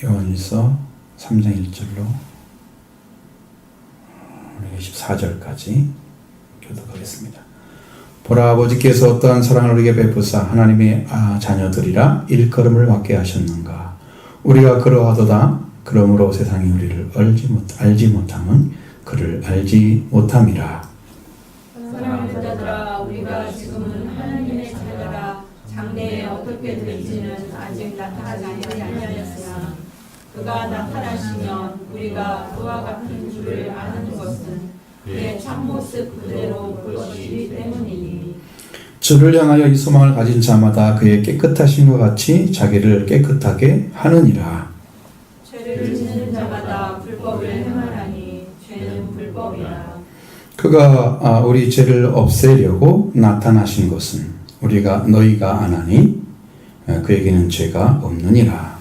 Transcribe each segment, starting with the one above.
요한일서 3장 1절로 우리가 14절까지 교독하겠습니다. 보라, 아버지께서 어떠한 사랑을 우리에게 베푸사 하나님의 자녀들이라 일컬음을 받게 하셨는가. 우리가 그러하도다. 그러므로 세상이 우리를 알지 못함은 그를 알지 못함이라. 사랑하는 자들아, 우리가 지금은 하나님의 자녀라. 장래에 어떻게 될지는 아직 나타나지 아니하였으나 그가 나타나시면 우리가 그와 같은 줄을 아는 것은 그의 참모습 그대로 볼 것이기 때문이니. 주를 향하여 이 소망을 가진 자마다 그의 깨끗하심과 같이 자기를 깨끗하게 하느니라. 죄를 짓는 자마다 불법을 행하나니 죄는 불법이라. 그가 우리 죄를 없애려고 나타나신 것은 너희가 아나니 그에게는 죄가 없느니라.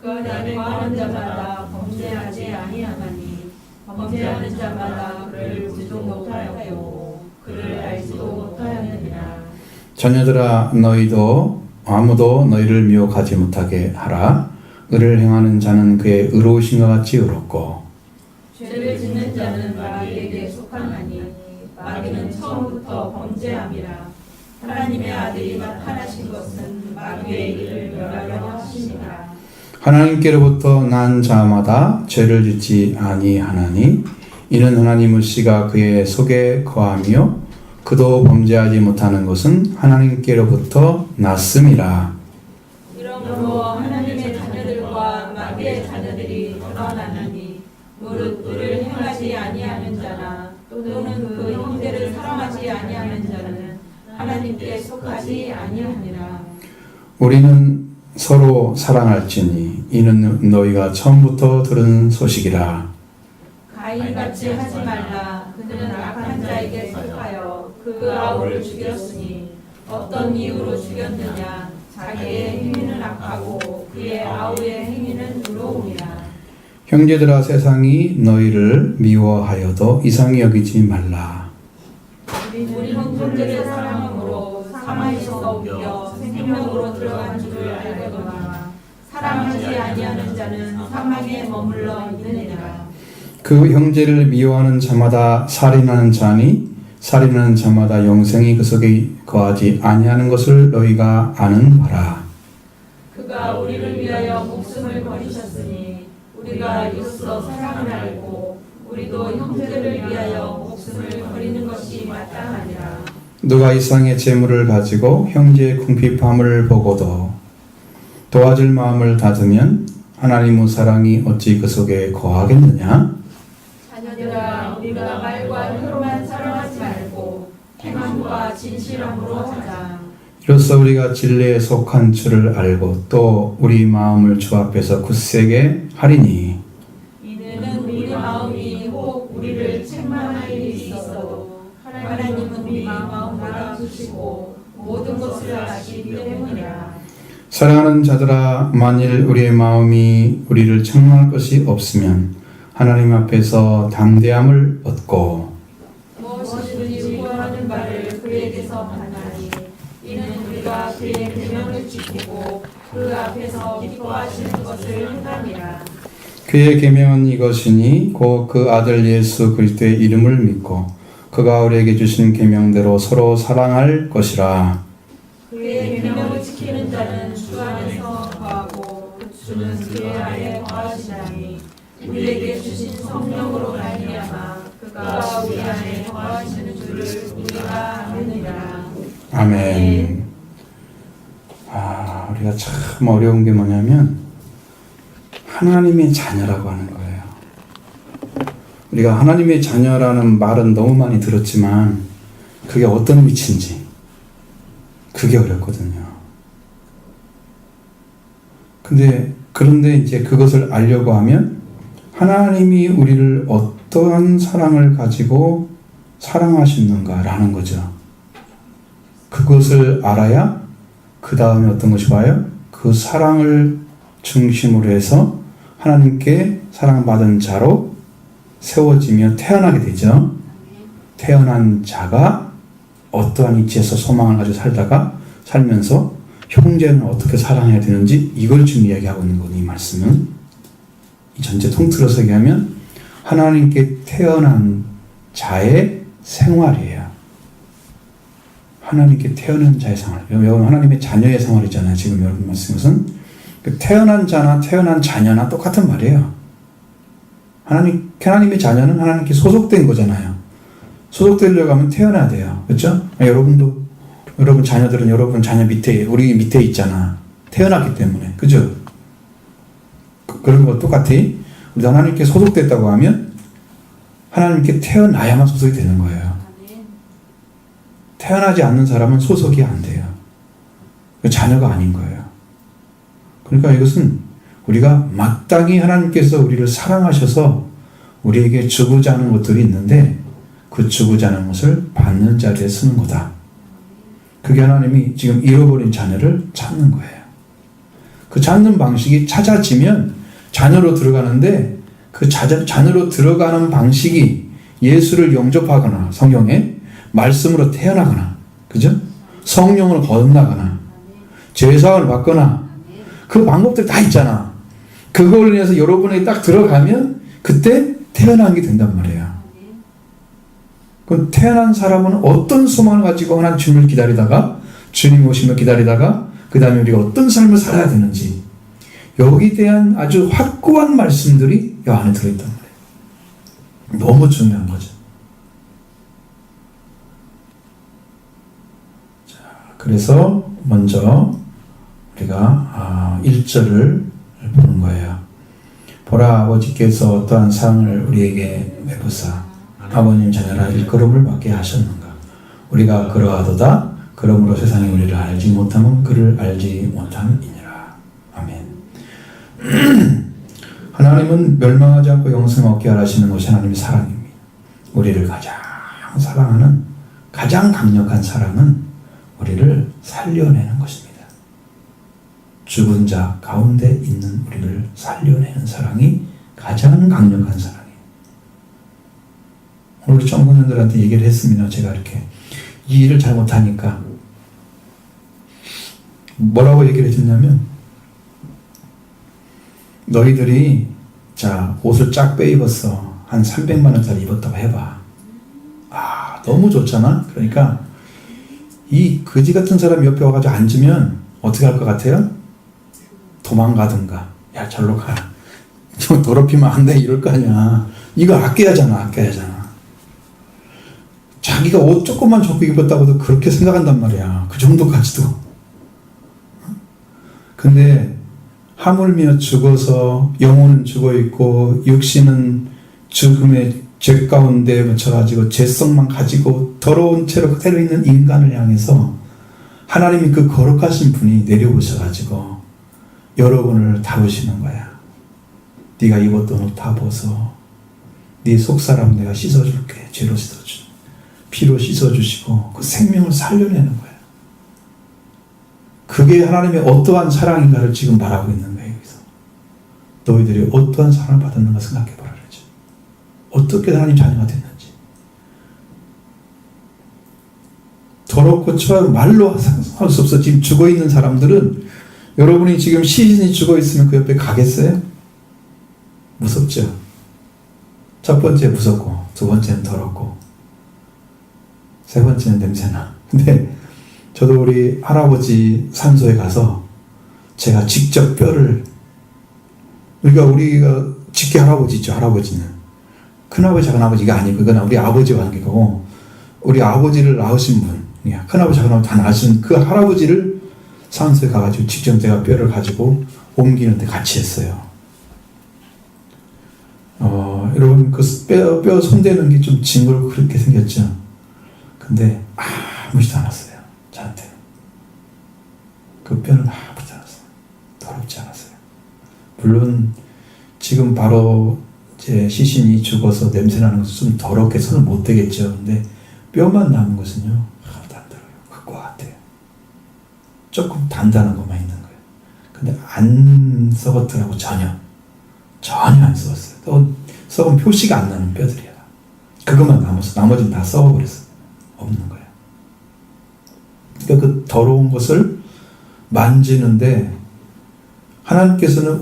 그 안에 거하는 자마다 범죄하지 아니하나니 범죄하는 자마다 그를 보지도 못하였고 그를 알지도 못하였느니라. 자녀들아, 너희도 아무도 너희를 미혹하지 못하게 하라. 의를 행하는 자는 그의 의로우신 것 같이 의롭고 죄를 짓는 자는 마귀에게 속하나니 마귀는 처음부터 범죄함이라. 하나님의 아들이 나타나신 것은 마귀의 일을 멸하려 하심이라. 하나님께로부터 난 자마다 죄를 짓지 아니하나니 이는 하나님의 씨가 그의 속에 거하며 그도 범죄하지 못하는 것은 하나님께로부터 났음이라. 이러므로 하나님의 자녀들과 마귀의 자녀들이 드러나나니 무릇 의를 행하지 아니하는 자나 또는 그 형제를 사랑하지 아니하는 자는 하나님께 속하지 아니하니라. 우리는 서로 사랑할지니 이는 너희가 처음부터 들은 소식이라. 가인같이 하지 말라. 그는 악한 자에게 속하여 그 아우를 죽였으니 어떤 이유로 죽였느냐. 자기의 행위는 악하고 그의 아우의 행위는 의로움이라. 형제들아, 세상이 너희를 미워하여도 이상히 여기지 말라. 우리는 형제를 사랑함으로 사망에서 옮겨 생명으로 들어간 줄을 알거니와 사랑하지 아니하는 자는 사망에 머물러 있느니라. 그 형제를 미워하는 자마다 살인하는 자니 살인하는 자마다 영생이 그 속에 거하지 아니하는 것을 너희가 아는 바라. 그가 우리를 위하여 목숨을 버리셨으니 우리가 이로써 사랑을 알고 우리도 형제를 위하여 목숨을 버리는 것이 마땅하니라. 누가 이상의 재물을 가지고 형제의 궁핍함을 보고도 도와줄 마음을 닫으면 하나님의 사랑이 어찌 그 속에 거하겠느냐? 자녀들아, 우리가 말과 혀로만 사랑하지 말고 행함과 진실함으로 하자. 이로써 우리가 진리에 속한 줄을 알고 또 우리 마음을 주 앞에서 굳세게 하리니 이는 우리 마음이 혹 우리를 책망할 일이 있어도 하나님은 우리 마음을 알아주시고 모든 것을 아시기 때문이라. 사랑하는 자들아, 만일 우리의 마음이 우리를 책망할 것이 없으면 하나님 앞에서 담대함을 얻고 무엇이든지 구하는 바를 그에게서 받나니 이는 우리가 그의 계명을 지키고 그 앞에서 기뻐하시는 것을 행함이라. 그의 계명은 이것이니 곧 그 아들 예수 그리스도의 이름을 믿고 그가 우리에게 주신 계명대로 서로 사랑할 것이라. 그의 계명을 지키는 자는 주 안에서 거하고 주는 그의 안에 거하시나니 우리에게 주신 성령으로 말미암아 그가 우리 안에 거하시는 줄을 우리가 아느니라. 아멘. 우리가 참 어려운 게 뭐냐면 하나님의 자녀라고 하는 거예요. 우리가 하나님의 자녀라는 말은 너무 많이 들었지만 그게 어떤 위치인지 그게 어렵거든요. 그런데 이제 그것을 알려고 하면 하나님이 우리를 어떠한 사랑을 가지고 사랑하시는가라는 거죠. 그것을 알아야 그 다음에 어떤 것이 와요? 그 사랑을 중심으로 해서 하나님께 사랑받은 자로 세워지며 태어나게 되죠. 태어난 자가 어떠한 위치에서 소망을 가지고 살면서 형제는 어떻게 사랑해야 되는지 이걸 지금 이야기하고 있는 거니 이 말씀은. 이 전체 통틀어서 얘기하면 하나님께 태어난 자의 생활이에요. 하나님께 태어난 자의 생활. 여러분 하나님의 자녀의 생활이잖아요. 지금 여러분 말씀은 태어난 자나 태어난 자녀나 똑같은 말이에요. 하나님의 자녀는 하나님께 소속된 거잖아요. 소속되려고 하면 태어나야 돼요. 그렇죠? 여러분 자녀들은 여러분 자녀 밑에, 우리 밑에 있잖아. 태어났기 때문에. 그죠? 그런 거 똑같아. 우리 하나님께 소속됐다고 하면 하나님께 태어나야만 소속이 되는 거예요. 태어나지 않는 사람은 소속이 안 돼요. 자녀가 아닌 거예요. 그러니까 이것은 우리가 마땅히 하나님께서 우리를 사랑하셔서 우리에게 주고자 하는 것들이 있는데 그 주고자 하는 것을 받는 자리에 쓰는 거다. 그게 하나님이 지금 잃어버린 자녀를 찾는 거예요. 그 찾는 방식이 찾아지면 자녀로 들어가는데 그 자녀로 들어가는 방식이 예수를 영접하거나 성경에 말씀으로 태어나거나 그죠? 성령으로 거듭나거나 죄사함을 받거나 그 방법들 다 있잖아. 그걸 인해서 여러분이 딱 들어가면 그때 태어난 게 된단 말이에요. 그럼 태어난 사람은 어떤 소망을 가지고 하나님 주님을 기다리다가 주님 오심을 기다리다가 그 다음에 우리가 어떤 삶을 살아야 되는지 여기에 대한 아주 확고한 말씀들이 이 안에 들어있단 말이에요. 너무 중요한 거죠. 자, 그래서 먼저 우리가 1절을 보는 거예요. 보라 아버지께서 어떠한 상을 우리에게 베푸사 아버님 자녀라 일컬음을 받게 하셨는가. 우리가 그러하도다. 그러므로 세상이 우리를 알지 못하면 그를 알지 못함이니라. 아멘. 하나님은 멸망하지 않고 영생 얻게 하시는 것이 하나님의 사랑입니다. 우리를 가장 사랑하는 가장 강력한 사랑은 우리를 살려내는 것입니다. 죽은 자 가운데 있는 우리를 살려내는 사랑이 가장 강력한 사랑이에요. 오늘 청소년들한테 얘기를 했습니다. 제가 이렇게 이 일을 잘못하니까 뭐라고 얘기를 해줬냐면 너희들이 자 옷을 쫙 빼입었어. 한 300만 원짜리 입었다고 해봐. 너무 좋잖아. 그러니까 이 거지 같은 사람이 옆에 와가지고 앉으면 어떻게 할 것 같아요? 도망가든가 야 절로 가. 좀 더럽히면 안 돼 이럴 거 아니야. 이거 아껴야잖아. 자기가 옷 조금만 적고 입었다고도 그렇게 생각한단 말이야. 그 정도까지도. 근데 하물며 죽어서 영혼은 죽어있고 육신은 죽음의 죄 가운데 묻혀가지고 죄성만 가지고 더러운 채로 그대로 있는 인간을 향해서 하나님이 그 거룩하신 분이 내려오셔가지고 여러분을 다루시는 거야. 네가 입었던 옷 다 벗어. 네 속사람 내가 씻어줄게. 죄로 씻어주. 피로 씻어주시고 그 생명을 살려내는 거야. 그게 하나님의 어떠한 사랑인가를 지금 말하고 있는 거예요. 여기서. 너희들이 어떠한 사랑을 받았는가 생각해보라 그러죠. 어떻게 하나님 자녀가 됐는지. 더럽고 추하고 말로 할 수 없어. 지금 죽어있는 사람들은 여러분이 지금 시신이 죽어있으면 그 옆에 가겠어요? 무섭죠? 첫 번째 무섭고 두 번째는 더럽고 세 번째는 냄새나. 근데 저도 우리 할아버지 산소에 가서 제가 직접 뼈를 우리가 직계 할아버지 있죠. 할아버지는 큰아버지 작은아버지가 아니고 그건 우리 아버지와 관계고 우리 아버지를 낳으신 분 큰아버지 작은아버지 다 낳으신 그 할아버지를 산소에 가가지고 직접 제가 뼈를 가지고 옮기는데 같이 했어요. 여러분 그 뼈 손대는 게 좀 징그럽고 그렇게 생겼죠. 근데 아무렇지도 않았어요. 저한테는. 그 뼈는 아무렇지 않았어요. 더럽지 않았어요. 물론 지금 바로 제 시신이 죽어서 냄새나는 것은 좀 더럽게 손을 못 대겠죠. 근데 뼈만 남은 것은요 단단해요. 그거 같아요. 조금 단단한 것만 있는 거예요. 근데 안 썩었더라고. 전혀 안 썩었어요. 썩은 표시가 안 나는 뼈들이야. 그것만 남았어. 나머지는 다 썩어버렸어. 없는 거예요. 그러니까 그 더러운 것을 만지는데 하나님께서는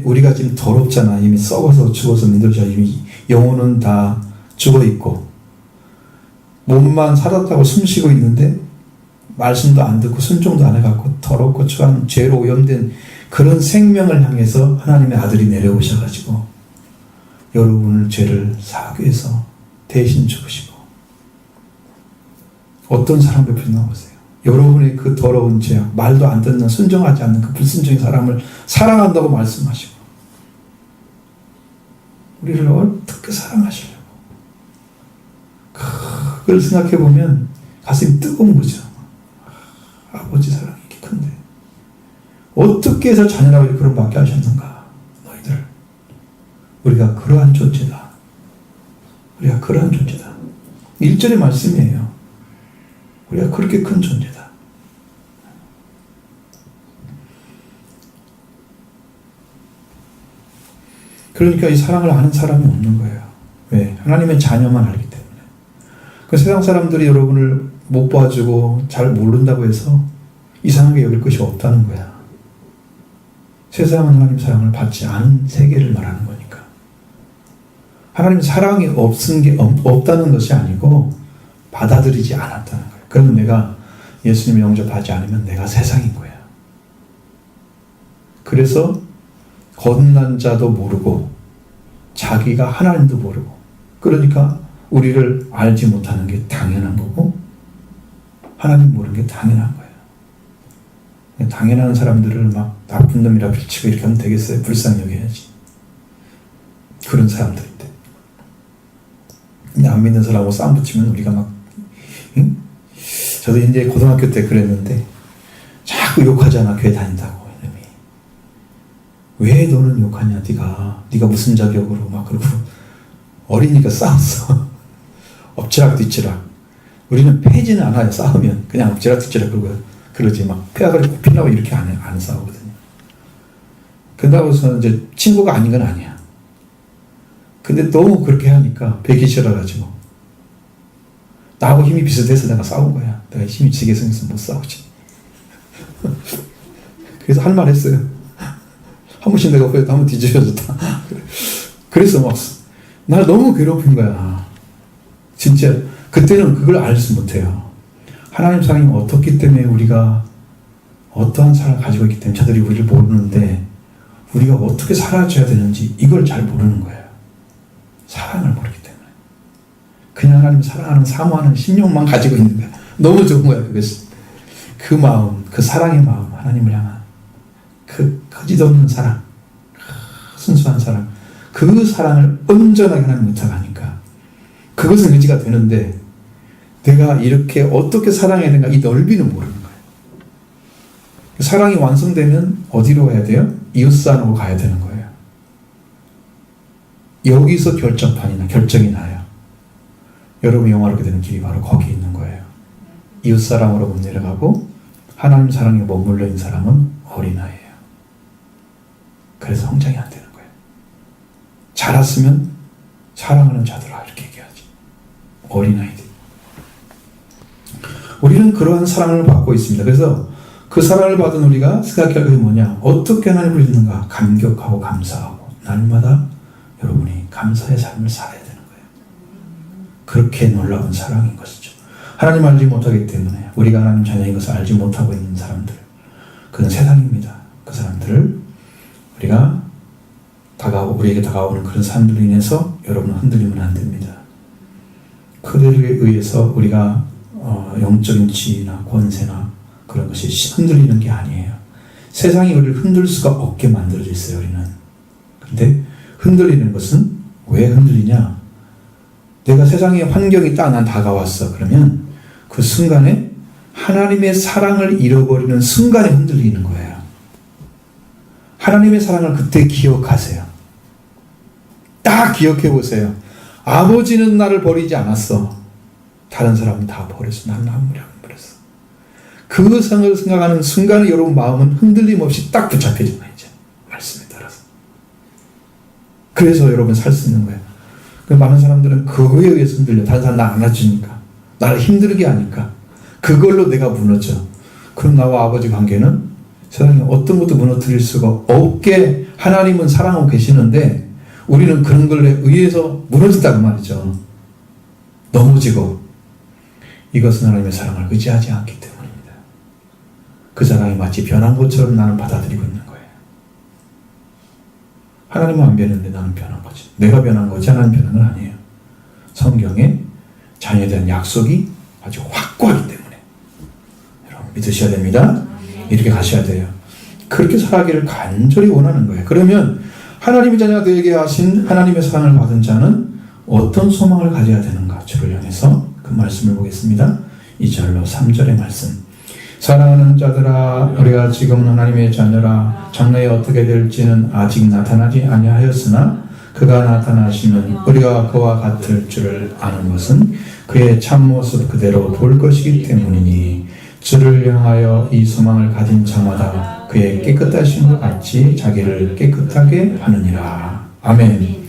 우리가 지금 더럽잖아. 이미 썩어서 죽어서 민들자. 이미 영혼은 다 죽어 있고 몸만 살았다고 숨쉬고 있는데 말씀도 안 듣고 순종도 안 해갖고 더럽고 추한 죄로 오염된 그런 생명을 향해서 하나님의 아들이 내려오셔가지고 여러분을 죄를 사하기 위해서 대신 죽으시고 어떤 사람 베풀나 보세요. 여러분의 그 더러운 죄악, 말도 안 듣는 순종하지 않는 그 불순종의 사람을 사랑한다고 말씀하시고 우리를 어떻게 사랑하시려고 그걸 생각해 보면 가슴이 뜨거운 거죠. 아버지 사랑이 이렇게 큰데 어떻게 해서 자녀라고 그런 받게 하셨는가. 너희들 우리가 그러한 존재다. 우리가 그러한 존재다. 1절의 말씀이에요. 우리가 그렇게 큰 존재다. 그러니까 이 사랑을 아는 사람이 없는 거예요. 왜? 하나님의 자녀만 알기 때문에. 그 세상 사람들이 여러분을 못 봐주고 잘 모른다고 해서 이상하게 여길 것이 없다는 거야. 세상은 하나님 사랑을 받지 않은 세계를 말하는 거니까. 하나님 사랑이 없다는 것이 아니고 받아들이지 않았다는 거예요. 그러면 내가 예수님 영접하지 않으면 내가 세상인 거야. 그래서 거듭난 자도 모르고 자기가 하나님도 모르고 그러니까 우리를 알지 못하는 게 당연한 거고 하나님 모르는 게 당연한 거예요. 당연한 사람들을 막 나쁜 놈이라 비치고 이렇게 하면 되겠어요? 불쌍히 여겨야지. 그런 사람들인데 안 믿는 사람하고 싸움 붙이면 우리가 막 응? 저도 이제 고등학교 때 그랬는데 자꾸 욕하잖아. 교회 다닌다고 이놈이. 왜 너는 욕하냐. 네가 무슨 자격으로 막 그러고 어리니까 싸웠어. 엎치락뒤치락. 우리는 패지는 않아요. 싸우면 그냥 엎치락뒤치락 그러지 막 폐악을 피나고 이렇게 안 싸우거든요. 그런다고 해서 이제 친구가 아닌 건 아니야. 근데 너무 그렇게 하니까 배기 싫어가지고 나하고 힘이 비슷해서 내가 싸운 거야. 내가 힘이 지게 생겨서 못 싸우지. 그래서 할 말 했어요. 한 번씩 내가 후회도 한번 뒤집어졌다. 그래서 막 날 너무 괴롭힌 거야. 진짜 그때는 그걸 알지 못해요. 하나님 사랑이 어떻기 때문에 우리가 어떠한 사랑을 가지고 있기 때문에 저들이 우리를 모르는데 우리가 어떻게 살아줘야 되는지 이걸 잘 모르는 거예요. 사랑을 모르기 때문에. 그냥 하나님 사랑하는 사모하는 심령만 가지고 있는 거야. 너무 좋은 거야. 그것이. 그 마음, 그 사랑의 마음, 하나님을 향한 그 거짓없는 사랑, 순수한 사랑, 그 사랑을 온전하게 하나님 못하니까 그것은 의지가 되는데 내가 이렇게 어떻게 사랑해야 되는가 이 넓이는 모르는 거예요. 사랑이 완성되면 어디로 가야 돼요? 이웃사랑으로 가야 되는 거예요. 여기서 결정이 나요. 여러분이 영화롭게 되는 길이 바로 거기 있는 거예요. 이웃사랑으로 못 내려가고 하나님 사랑에 머물러 있는 사람은 어린아이예요. 그래서 성장이 안 되는 거예요. 자랐으면 사랑하는 자들아 이렇게 얘기하지. 어린아이들. 우리는 그러한 사랑을 받고 있습니다. 그래서 그 사랑을 받은 우리가 생각할 것이 뭐냐. 어떻게 하나님을 믿는가. 감격하고 감사하고 날마다 여러분이 감사의 삶을 살아야 되는 거예요. 그렇게 놀라운 사랑인 것이죠. 하나님 알지 못하기 때문에 우리가 하나님 자녀인 것을 알지 못하고 있는 사람들 그건 세상입니다. 그 사람들을 우리가 우리에게 다가오는 그런 사람들로 인해서 여러분은 흔들리면 안 됩니다. 그들에 의해서 우리가 영적인 지위나 권세나 그런 것이 흔들리는 게 아니에요. 세상이 우리를 흔들 수가 없게 만들어져 있어요. 우리는. 근데 흔들리는 것은 왜 흔들리냐? 내가 세상의 환경이 딱 난 다가왔어. 그러면 그 순간에 하나님의 사랑을 잃어버리는 순간에 흔들리는 거예요. 하나님의 사랑을 그때 기억하세요. 딱 기억해 보세요. 아버지는 나를 버리지 않았어. 다른 사람은 다 버렸어. 나는 아무리 안 버렸어. 그 상을 생각하는 순간에 여러분 마음은 흔들림 없이 딱 붙잡혀지나 이제 말씀에 따라서. 그래서 여러분 살 수 있는 거예요. 많은 사람들은 그거에 의해서 흔들려. 다른 사람 나 안아주니까. 나를 힘들게 하니까. 그걸로 내가 무너져. 그럼 나와 아버지 관계는 세상에 어떤 것도 무너뜨릴 수가 없게 하나님은 사랑하고 계시는데 우리는 그런 걸에 의해서 무너진다고 말이죠. 넘어지고. 이것은 하나님의 사랑을 의지하지 않기 때문입니다. 그 사랑이 마치 변한 것처럼 나는 받아들이고 있는 거예요. 하나님은 안 변했는데 나는 변한 거지. 내가 변한 거지 하나님 변한 건 아니에요. 성경에 자녀에 대한 약속이 아주 확고하기 때문에 여러분 믿으셔야 됩니다. 이렇게 가셔야 돼요. 그렇게 살아가기를 간절히 원하는 거예요. 그러면 하나님의 자녀가 되게 하신 하나님의 사랑을 받은 자는 어떤 소망을 가져야 되는가? 주를 향해서 그 말씀을 보겠습니다. 2절로 3절의 말씀. 사랑하는 자들아, 우리가 지금 하나님의 자녀라. 장래에 어떻게 될지는 아직 나타나지 아니하였으나 그가 나타나시면 우리가 그와 같을 줄을 아는 것은 그의 참모습 그대로 볼 것이기 때문이니 주를 향하여 이 소망을 가진 자마다 그의 깨끗하심과 같이 자기를 깨끗하게 하느니라. 아멘.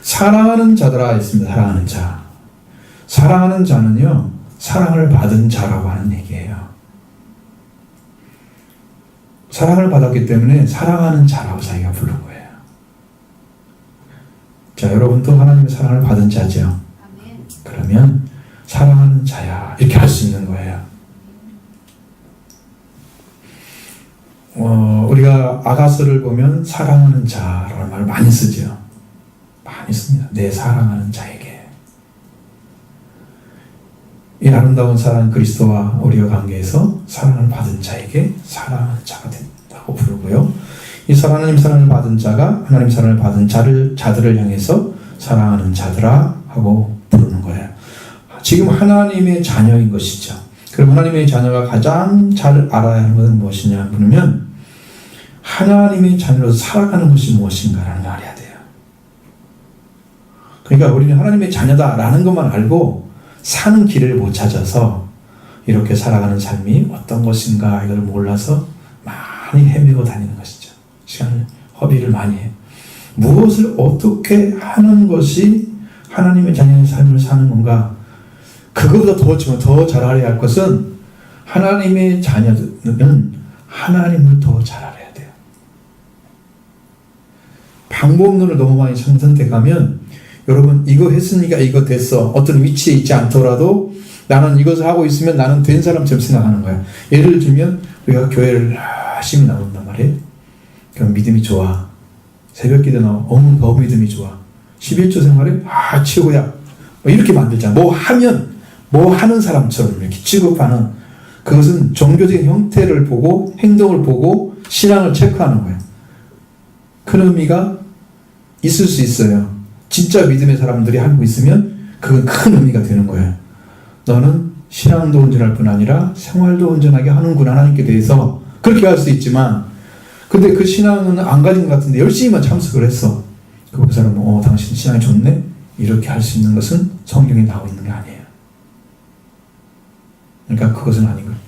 사랑하는 자들아 있습니다. 사랑하는 자. 사랑하는 자는요, 사랑을 받은 자라고 하는 얘기예요. 사랑을 받았기 때문에 사랑하는 자라고 자기가 부른 거예요. 자, 여러분도 하나님의 사랑을 받은 자죠. 그러면 사랑하는 자야 이렇게 할 수 있는 거예요. 우리가 아가서를 보면 사랑하는 자라는 말을 많이 쓰죠. 많이 씁니다. 내 사랑하는 자에게. 이 아름다운 사랑 그리스도와 우리와 관계에서 사랑을 받은 자에게 사랑하는 자가 된다고 부르고요. 이 하나님 사랑을 받은 자가 하나님 사랑을 받은 자들을 향해서 사랑하는 자들아 하고 부르는 거예요. 지금 하나님의 자녀인 것이죠. 그럼 하나님의 자녀가 가장 잘 알아야 하는 것은 무엇이냐 그러면 하나님의 자녀로 살아가는 것이 무엇인가라는 걸 알아야 돼요. 그러니까 우리는 하나님의 자녀다라는 것만 알고 사는 길을 못 찾아서 이렇게 살아가는 삶이 어떤 것인가 이걸 몰라서 많이 헤매고 다니는 것이죠. 시간을 허비를 많이 해요. 무엇을 어떻게 하는 것이 하나님의 자녀의 삶을 사는 건가? 그거보다 더 잘 알아야 할 것은 하나님의 자녀는 하나님을 더 잘 알아야 돼요. 방법론을 너무 많이 선택하면 여러분 이거 했으니까 이거 됐어. 어떤 위치에 있지 않더라도 나는 이것을 하고 있으면 나는 된 사람처럼 생각하는 거야. 예를 들면 우리가 교회를 열심히 나온단 말이에요. 그럼 믿음이 좋아. 새벽 기도 나와. 더 믿음이 좋아. 11조 생활에 최고야. 이렇게 만들자. 뭐 하는 사람처럼 이렇게 취급하는 그것은 종교적인 형태를 보고 행동을 보고 신앙을 체크하는 거예요. 큰 의미가 있을 수 있어요. 진짜 믿음의 사람들이 하고 있으면 그건 큰 의미가 되는 거예요. 너는 신앙도 온전할 뿐 아니라 생활도 온전하게 하는구나 하나님께 대해서 그렇게 할 수 있지만 근데 그 신앙은 안 가진 것 같은데 열심히만 참석을 했어. 그 사람은 당신 신앙이 좋네? 이렇게 할 수 있는 것은 성경에 나와 있는 게 아니에요. 그러니까 그것은 아닌 거예요.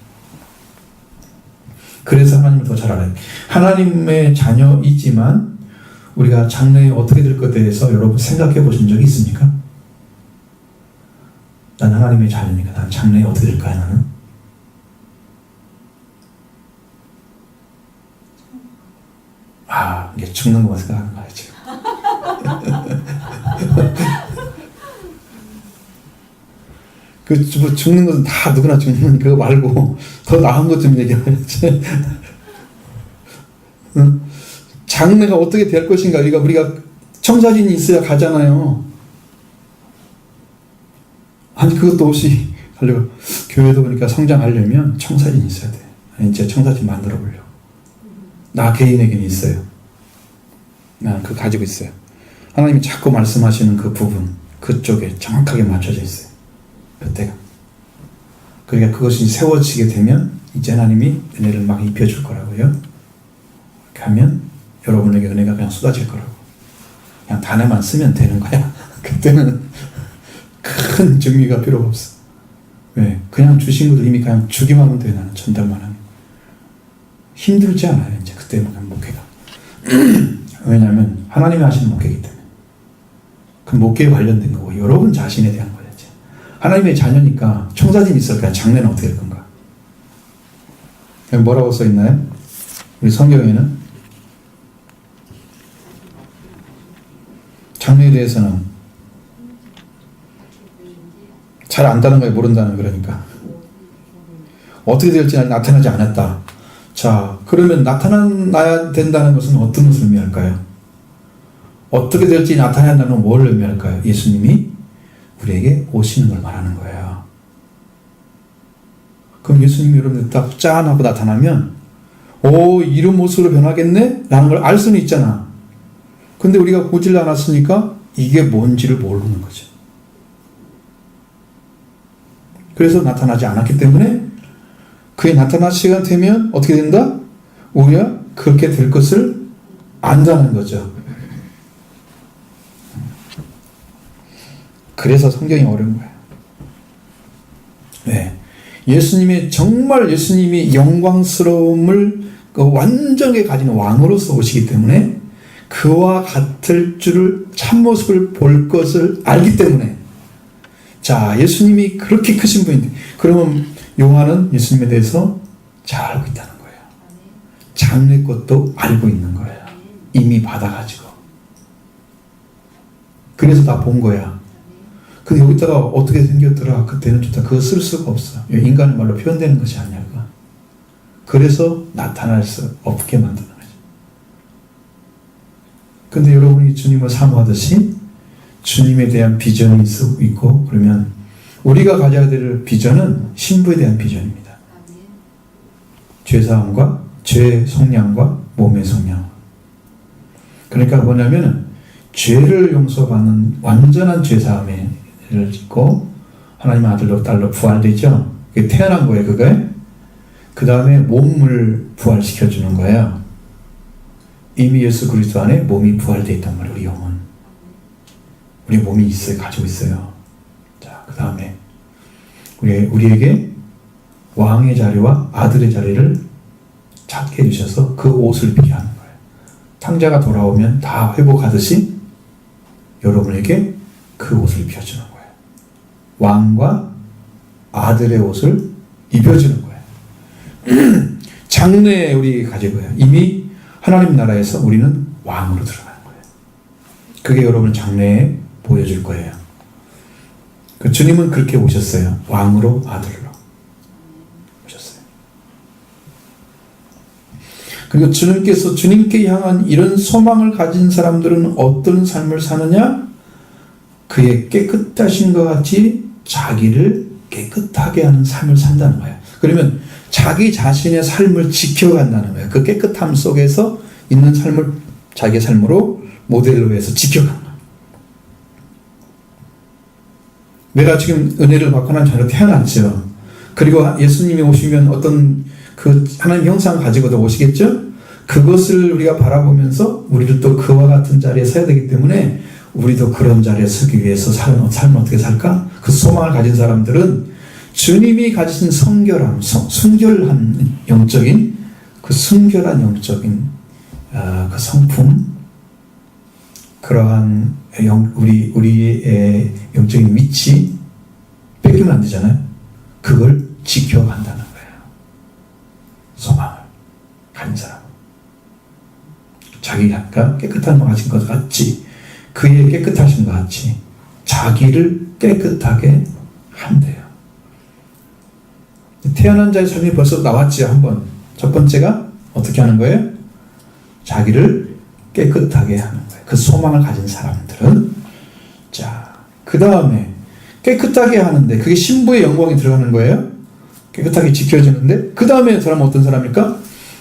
그래서 하나님을 더 잘 알아요. 하나님의 자녀이지만 우리가 장래에 어떻게 될 것에 대해서 여러분 생각해 보신 적이 있습니까? 난 하나님의 자녀니까 난 장래에 어떻게 될까요? 나는? 이게 죽는 것만 생각하는 거야 지금. 그 죽는 것은 다 누구나 죽는 그거 말고 더 나은 것 좀 얘기해야지. 장래가 어떻게 될 것인가. 우리가 청사진이 있어야 가잖아요. 아니 그것도 없이 하려고 교회도 보니까 성장하려면 청사진이 있어야 돼. 이제 청사진 만들어 보려고. 나 개인에게는 있어요. 나는 그거 가지고 있어요. 하나님이 자꾸 말씀하시는 그 부분 그쪽에 정확하게 맞춰져 있어요. 그때가. 그러니까 그것이 세워지게 되면 이제 하나님이 은혜를 막 입혀줄 거라고요. 이렇게 하면 여러분에게 은혜가 그냥 쏟아질 거라고. 그냥 단에만 쓰면 되는 거야. 그때는 큰 증미가 필요가 없어. 왜? 그냥 주신 것도 이미 그냥 주기만 하면 돼. 나는 전달만 하면. 힘들지 않아요. 이제 그때는 목회가. 왜냐하면 하나님이 하시는 목회이기 때문에. 그 목회에 관련된 거고 여러분 자신에 대한 거예요. 하나님의 자녀니까 청사진이 있을까요? 장래는 어떻게 될 건가? 여기 뭐라고 써 있나요? 우리 성경에는 장래에 대해서는 잘 안다는 거예요. 모른다는 거니까. 어떻게 될지 나타나지 않았다. 자, 그러면 나타나야 된다는 것은 어떤 것을 의미할까요? 어떻게 될지 나타난다는 건 뭘 의미할까요? 예수님이 우리에게 오시는 걸 말하는 거예요. 그럼 예수님이 여러분들 딱 짠 하고 나타나면 이런 모습으로 변하겠네? 라는 걸 알 수는 있잖아. 근데 우리가 보질 않았으니까 이게 뭔지를 모르는 거죠. 그래서 나타나지 않았기 때문에 그게 나타날 시간 되면 어떻게 된다? 우리가 그렇게 될 것을 안다는 거죠. 그래서 성경이 어려운 거예요. 네. 정말 예수님이 영광스러움을 완전히 가진 왕으로서 오시기 때문에 그와 같을 줄을 참모습을 볼 것을 알기 때문에 자, 예수님이 그렇게 크신 분인데 그러면 요한은 예수님에 대해서 잘 알고 있다는 거예요. 장래 것도 알고 있는 거예요. 이미 받아가지고. 그래서 다 본 거야. 근데 여기다가 어떻게 생겼더라 그때는 좋다. 그거 쓸 수가 없어. 인간의 말로 표현되는 것이 아니야. 그거. 그래서 나타날 수 없게 만드는 거죠. 근데 여러분이 주님을 사모하듯이 주님에 대한 비전이 있고 그러면 우리가 가져야 될 비전은 신부에 대한 비전입니다. 죄사함과 죄의 속량과 몸의 속량. 그러니까 뭐냐면 죄를 용서받는 완전한 죄사함을 짓고 하나님 아들로 딸로 부활되죠. 그게 태어난 거예요. 그거에. 그 다음에 몸을 부활시켜주는 거예요. 이미 예수 그리스도 안에 몸이 부활되어 있단 말이에요. 우리 영은. 우리 몸이 있어요. 가지고 있어요. 자, 그 다음에 우리에게 왕의 자리와 아들의 자리를 찾게 해주셔서 그 옷을 입게 하는 거예요. 탕자가 돌아오면 다 회복하듯이 여러분에게 그 옷을 입혀주는 거예요. 왕과 아들의 옷을 입혀주는 거예요. 장래에 우리 가지고 있어요. 이미 하나님 나라에서 우리는 왕으로 들어가는 거예요. 그게 여러분 장래에 보여줄 거예요. 그 주님은 그렇게 오셨어요. 왕으로 아들로 오셨어요. 그리고 주님께 향한 이런 소망을 가진 사람들은 어떤 삶을 사느냐? 그의 깨끗하신 것 같이 자기를 깨끗하게 하는 삶을 산다는 거예요. 그러면 자기 자신의 삶을 지켜간다는 거예요. 그 깨끗함 속에서 있는 삶을 자기의 삶으로 모델로 해서 지켜가는 거예요. 내가 지금 은혜를 받고 난 자로 태어났죠. 그리고 예수님이 오시면 어떤 그 하나님 형상을 가지고도 오시겠죠. 그것을 우리가 바라보면서 우리도 또 그와 같은 자리에 서야 되기 때문에 우리도 그런 자리에 서기 위해서 삶을 어떻게 살까? 그 소망을 가진 사람들은 주님이 가지신 순결한 영적인 그 순결한 영적인 그 성품, 그러한 우리의 영적인 위치 뺏기면 안 되잖아요. 그걸 지켜간다는 거예요. 소망을 가진 사람. 자기가 깨끗한 것 가진 것 같이, 그의 깨끗하신 것 같이 자기를 깨끗하게 한대요. 태어난 자의 삶이 벌써 나왔지. 한번 첫 번째가 어떻게 하는 거예요? 자기를 깨끗하게 하는 거예요. 그 소망을 가진 사람들은. 자, 그 다음에 깨끗하게 하는데 그게 신부의 영광이 들어가는 거예요. 깨끗하게 지켜주는데 그 다음에 사람은 어떤 사람일까?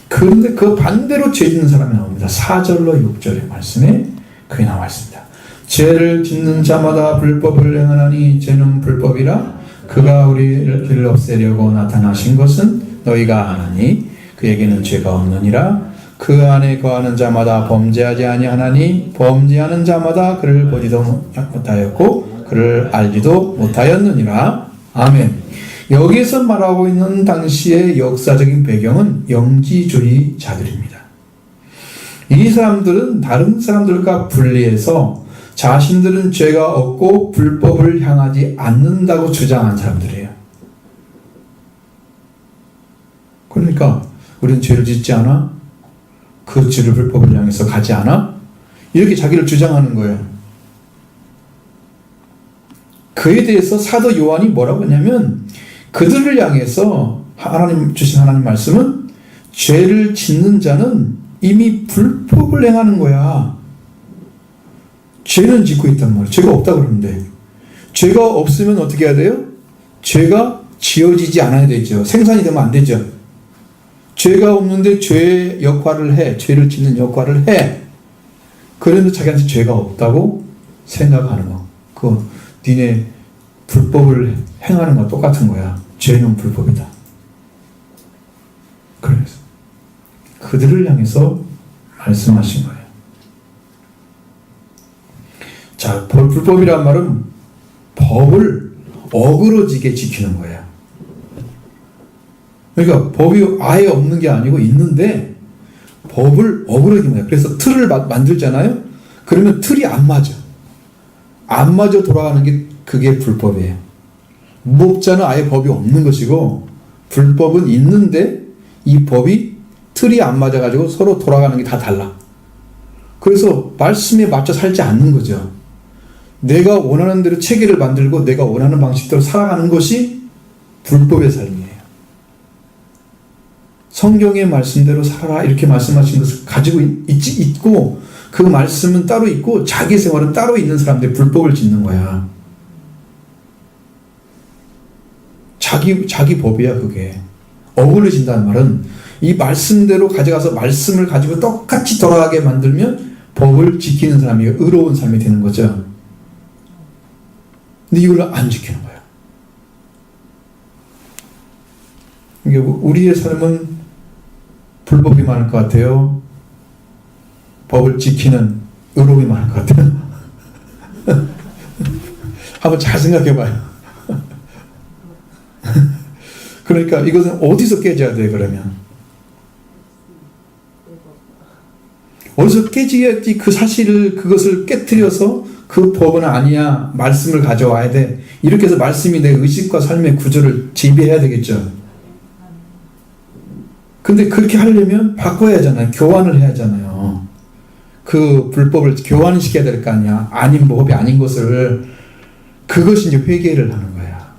그런데 그 반대로 죄 짓는 사람이 나옵니다. 4절로 6절의 말씀에 그게 나와 있습니다. 죄를 짓는 자마다 불법을 행하나니 죄는 불법이라 그가 우리를 없애려고 나타나신 것은 너희가 아나니 그에게는 죄가 없느니라. 그 안에 거하는 자마다 범죄하지 아니하나니 범죄하는 자마다 그를 보지도 못하였고 그를 알지도 못하였느니라. 아멘. 여기서 말하고 있는 당시의 역사적인 배경은 영지주의자들입니다. 이 사람들은 다른 사람들과 분리해서 자신들은 죄가 없고 불법을 향하지 않는다고 주장한 사람들이에요. 그러니까 우리는 죄를 짓지 않아? 그 죄를 불법을 향해서 가지 않아? 이렇게 자기를 주장하는 거예요. 그에 대해서 사도 요한이 뭐라고 하냐면 그들을 향해서 하나님 주신 하나님 말씀은 죄를 짓는 자는 이미 불법을 행하는 거야. 죄는 짓고 있단 말이야. 죄가 없다 그러는데 죄가 없으면 어떻게 해야 돼요? 죄가 지어지지 않아야 되죠. 생산이 되면 안 되죠. 죄가 없는데 죄의 역할을 해. 죄를 짓는 역할을 해. 그런데 자기한테 죄가 없다고 생각하는 거. 그거 니네 불법을 행하는 거 똑같은 거야. 죄는 불법이다. 그래서 그들을 향해서 말씀하신 거예요. 자, 불법이란 말은 법을 어그러지게 지키는 거예요. 그러니까 법이 아예 없는 게 아니고 있는데 법을 어그러지는 거예요. 그래서 틀을 만들잖아요. 그러면 틀이 안 맞아. 안 맞아 돌아가는 게 그게 불법이에요. 무법자는 아예 법이 없는 것이고 불법은 있는데 이 법이 틀이 안 맞아가지고 서로 돌아가는 게 다 달라. 그래서 말씀에 맞춰 살지 않는 거죠. 내가 원하는 대로 체계를 만들고 내가 원하는 방식대로 살아가는 것이 불법의 삶이에요. 성경의 말씀대로 살아라 이렇게 말씀하신 것을 가지고 있고 그 말씀은 따로 있고 자기 생활은 따로 있는 사람들이 불법을 짓는 거야. 자기 법이야 그게. 어그러진다는 말은 이 말씀대로 가져가서 말씀을 가지고 똑같이 돌아가게 만들면 법을 지키는 사람이 의로운 삶이 되는 거죠. 근데 이걸 안 지키는 거야. 이게 우리의 삶은 불법이 많을 것 같아요. 법을 지키는 의로움이 많을 것 같아요. 한번 잘 생각해 봐요. 그러니까 이것은 어디서 깨져야 돼 그러면? 어디서 깨져야지 그 사실을 그것을 깨트려서 그 법은 아니야 말씀을 가져와야 돼. 이렇게 해서 말씀이 내 의식과 삶의 구조를 지배해야 되겠죠. 근데 그렇게 하려면 바꿔야 하잖아요. 교환을 해야 하잖아요. 그 불법을 교환시켜야 될 거 아니야. 아닌 법이 아닌 것을. 그것이 이제 회개를 하는 거야.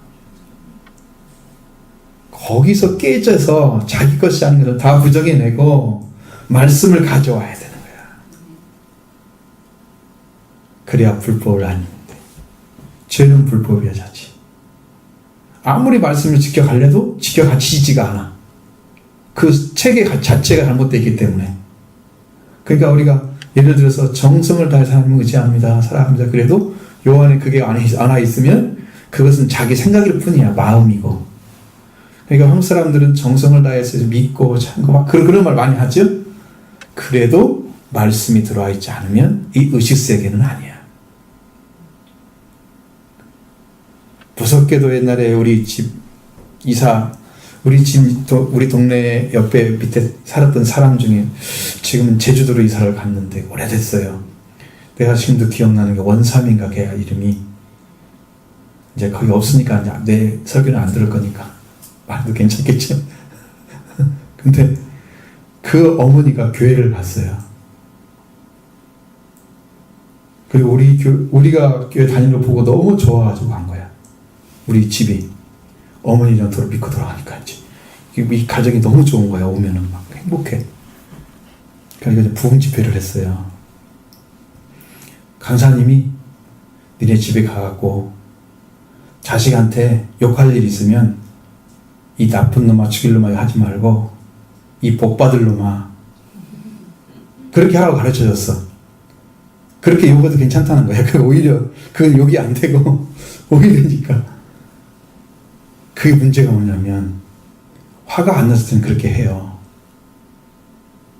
거기서 깨져서 자기 것이 아닌 것을 다 부정해내고 말씀을 가져와야 되는 거야. 그래야 불법을 아는데 죄는 불법이야 자지. 아무리 말씀을 지켜가려도 지켜가지지가 않아. 그 체계 자체가 잘못되어 있기 때문에. 그러니까 우리가 예를 들어서 정성을 다해서 하나님을 의지합니다. 사랑합니다. 그래도 요 안에 그게 안에 있으면 그것은 자기 생각일 뿐이야. 마음이고. 그러니까 한국 사람들은 정성을 다해서 믿고 참고 막 그런 말 많이 하죠. 그래도 말씀이 들어와 있지 않으면 이 의식세계는 아니야. 무섭게도 옛날에 우리 동네 옆에 밑에 살았던 사람 중에 지금 제주도로 이사를 갔는데 오래됐어요. 내가 지금도 기억나는 게 원삼인가 걔 이름이. 이제 거기 없으니까 이제 내 설교는 안 들을 거니까 말도 괜찮겠죠. 근데 그 어머니가 교회를 갔어요. 그리고 우리가 교회 다니는 거 보고 너무 좋아가지고 간 거야. 우리 집이 어머니랑 믿고 돌아가니까 이제 이 가정이 너무 좋은 거야. 오면은 막 행복해. 그러니까 이제 부흥 집회를 했어요. 강사님이 니네 집에 가갖고 자식한테 욕할 일 있으면 이 나쁜 놈아 죽일 놈아 하지 말고 이 복받을 놈아 그렇게 하라고 가르쳐줬어. 그렇게 욕해도 괜찮다는 거야. 오히려 그건 욕이 안 되고 오히려니까. 그게 문제가 뭐냐면 화가 안 났을 때는 그렇게 해요.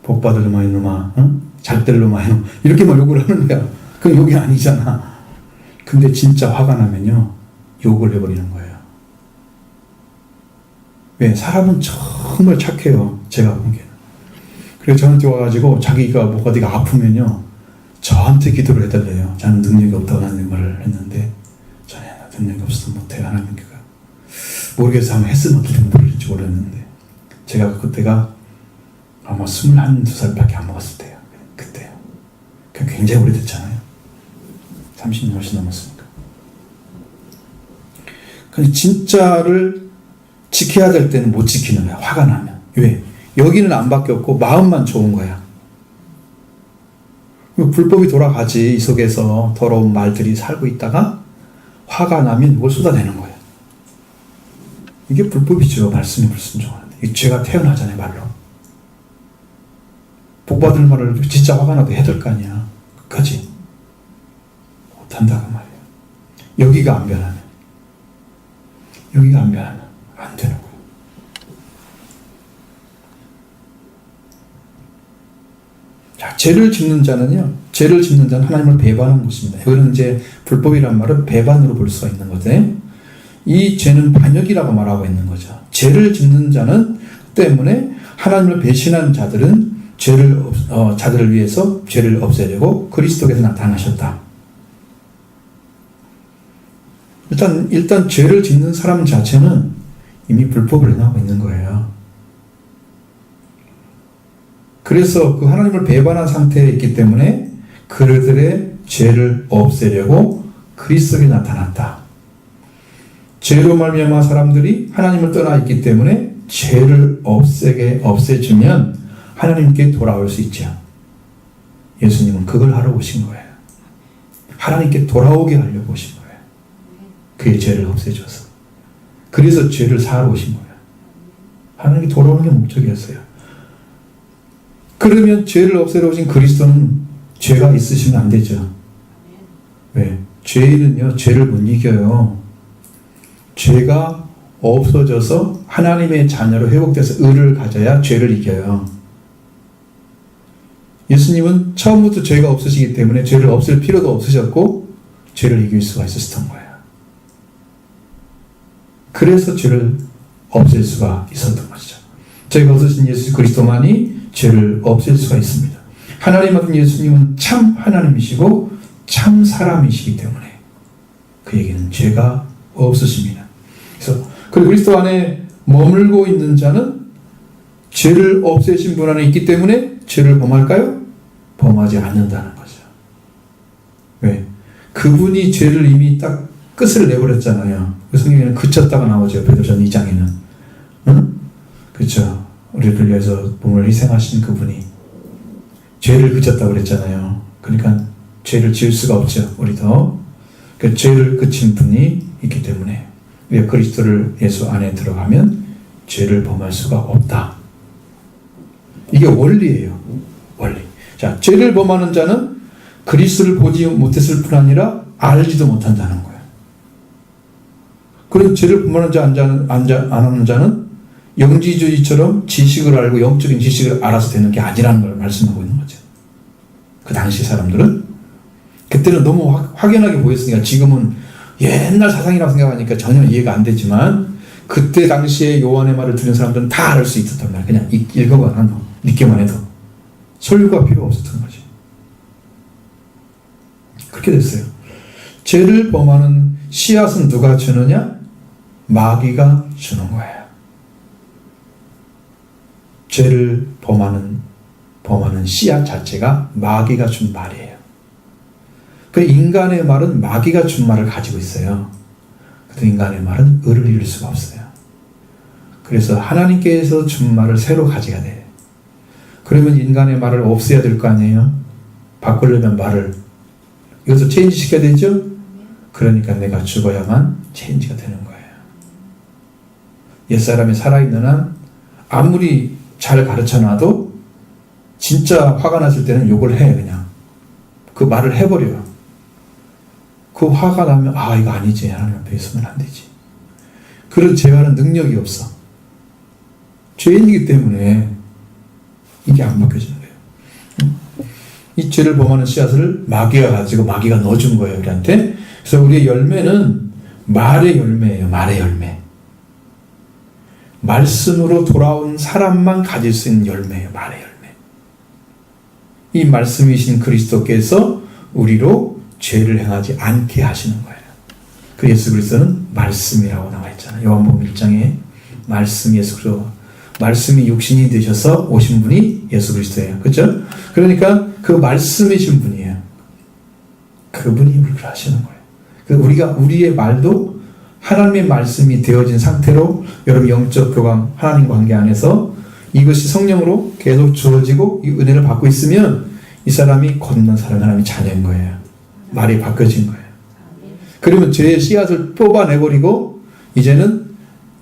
복받을 놈아 이놈아 잘될 놈아 이렇게만 욕을 하는 거야. 그건 욕이 아니잖아. 근데 진짜 화가 나면요 욕을 해버리는 거예요. 왜? 사람은 정말 착해요. 제가 보기에는. 그래서 저한테 와가지고 자기가 뭐가 어디가 아프면요 저한테 기도를 해달래요. 저는 능력이 없다고 하는 말을 했는데 전혀 능력이 없어서 못해요. 하나님께가 모르겠어 하면 했으면 어떻게 모를지 몰랐는데 제가 그때가 아마 21~22살밖에 안 먹었을 때요. 그때요. 굉장히 오래됐잖아요. 30년 훨씬 넘었으니까. 근데 진짜를 지켜야 될 때는 못 지키는 거야. 화가 나면. 왜? 여기는 안 바뀌었고 마음만 좋은 거야. 불법이 돌아가지. 이 속에서 더러운 말들이 살고 있다가 화가 나면 이걸 쏟아내는 거예요. 이게 불법이죠. 말씀이 불순종하는데. 이 죄가 태어나잖아요. 말로. 복받을 말을 진짜 화가 나도 해야 될 거 아니야. 끝까지. 못한다고 말이에요. 여기가 안 변하면. 여기가 안 변하면 안 되는 거예요. 자, 죄를 짓는 자는 하나님을 배반한 것입니다. 이거는 이제 불법이란 말은 배반으로 볼 수가 있는 건데, 이 죄는 반역이라고 말하고 있는 거죠. 죄를 짓는 자는 때문에 하나님을 배신한 자들은 자들을 위해서 죄를 없애려고 그리스도께서 나타나셨다. 일단 죄를 짓는 사람 자체는 이미 불법을 행하고 있는 거예요. 그래서 그 하나님을 배반한 상태에 있기 때문에 그들의 죄를 없애려고 그리스도에 나타났다. 죄로 말미암아 사람들이 하나님을 떠나 있기 때문에 죄를 없애주면 하나님께 돌아올 수 있죠. 예수님은 그걸 하러 오신 거예요. 하나님께 돌아오게 하려고 오신 거예요. 그의 죄를 없애줘서. 그래서 죄를 사하러 오신 거예요. 하나님께 돌아오는 게 목적이었어요. 그러면 죄를 없애러 오신 그리스도는 죄가 있으시면 안 되죠. 왜? 죄인은요, 죄를 못 이겨요. 죄가 없어져서 하나님의 자녀로 회복돼서 의를 가져야 죄를 이겨요. 예수님은 처음부터 죄가 없으시기 때문에 죄를 없앨 필요도 없으셨고 죄를 이길 수가 있었던 거예요. 그래서 죄를 없앨 수가 있었던 것이죠. 죄가 없으신 예수 그리스도만이 죄를 없앨 수가 있습니다. 하나님 같은 예수님은 참 하나님이시고 참 사람이시기 때문에 그에게는 죄가 없으십니다. 그래서 그 그리스도 안에 머물고 있는 자는 죄를 없애신 분 안에 있기 때문에 죄를 범할까요? 범하지 않는다는 거죠. 왜? 그분이 죄를 이미 딱 끝을 내버렸잖아요. 성경에는 그쳤다가 나오죠. 베드로전 2장에는. 응? 그렇죠. 우리를 위해서 몸을 희생하신 그분이 죄를 그쳤다고 그랬잖아요. 그러니까 죄를 지을 수가 없죠. 우리도. 그 죄를 그친 분이 있기 때문에 우리가 그리스도를 예수 안에 들어가면 죄를 범할 수가 없다. 이게 원리예요. 원리. 자, 죄를 범하는 자는 그리스도를 보지 못했을 뿐 아니라 알지도 못한다는 거예요. 그래서 죄를 범하는 자, 안 하는 자는 영지주의처럼 지식을 알고 영적인 지식을 알아서 되는 게 아니라는 걸 말씀하고 있는 거죠. 그 당시 사람들은 그때는 너무 확연하게 보였으니까 지금은 옛날 사상이라고 생각하니까 전혀 이해가 안 되지만 그때 당시에 요한의 말을 들은 사람들은 다 알 수 있었단 말이에요. 그냥 읽어만 믿기만 해도 설교가 필요 없었던 거죠. 그렇게 됐어요. 죄를 범하는 씨앗은 누가 주느냐? 마귀가 주는 거예요. 죄를 범하는 씨앗 자체가 마귀가 준 말이에요. 그 인간의 말은 마귀가 준 말을 가지고 있어요. 그 인간의 말은 의를 이룰 수가 없어요. 그래서 하나님께서 준 말을 새로 가져야 돼요. 그러면 인간의 말을 없애야 될 거 아니에요? 바꾸려면 말을 이것도 체인지 시켜야 되죠? 그러니까 내가 죽어야만 체인지가 되는 거예요. 옛사람이 살아있는 한 아무리 잘 가르쳐놔도 진짜 화가 났을 때는 욕을 해. 그냥 그 말을 해버려요. 그 화가 나면 이거 아니지. 하나님 앞에 있으면 안 되지. 그런 제어하는 능력이 없어. 죄인이기 때문에 이게 안 바뀌어지는 거예요. 이 죄를 범하는 씨앗을 마귀가 가지고 마귀가 넣어준 거예요. 우리한테. 그래서 우리의 열매는 말의 열매예요. 말의 열매. 말씀으로 돌아온 사람만 가질 수 있는 열매예요. 말의 열매. 이 말씀이신 그리스도께서 우리로 죄를 행하지 않게 하시는 거예요. 그 예수 그리스도는 말씀이라고 나와 있잖아요. 요한복음 1장에 말씀 예수 그리스도 말씀이 육신이 되셔서 오신 분이 예수 그리스도예요. 그렇죠? 그러니까 그 말씀이신 분이에요. 그분이 우리를 하시는 거예요. 우리의 말도 하나님의 말씀이 되어진 상태로 여러분 영적 교감, 하나님과 관계 안에서 이것이 성령으로 계속 주어지고 이 은혜를 받고 있으면 이 사람이 거듭난 사람, 하나님의 자녀인 거예요. 말이 바뀌어진 거예요. 그러면 죄의 씨앗을 뽑아내버리고 이제는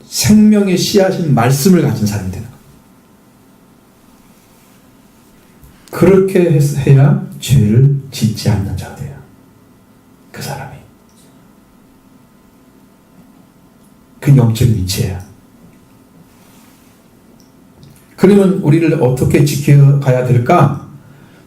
생명의 씨앗인 말씀을 가진 사람이 되는 거예요. 그렇게 해야 죄를 짓지 않는 자가 돼요. 그 사람이. 그 영적인 이치예요. 그러면 우리를 어떻게 지켜가야 될까?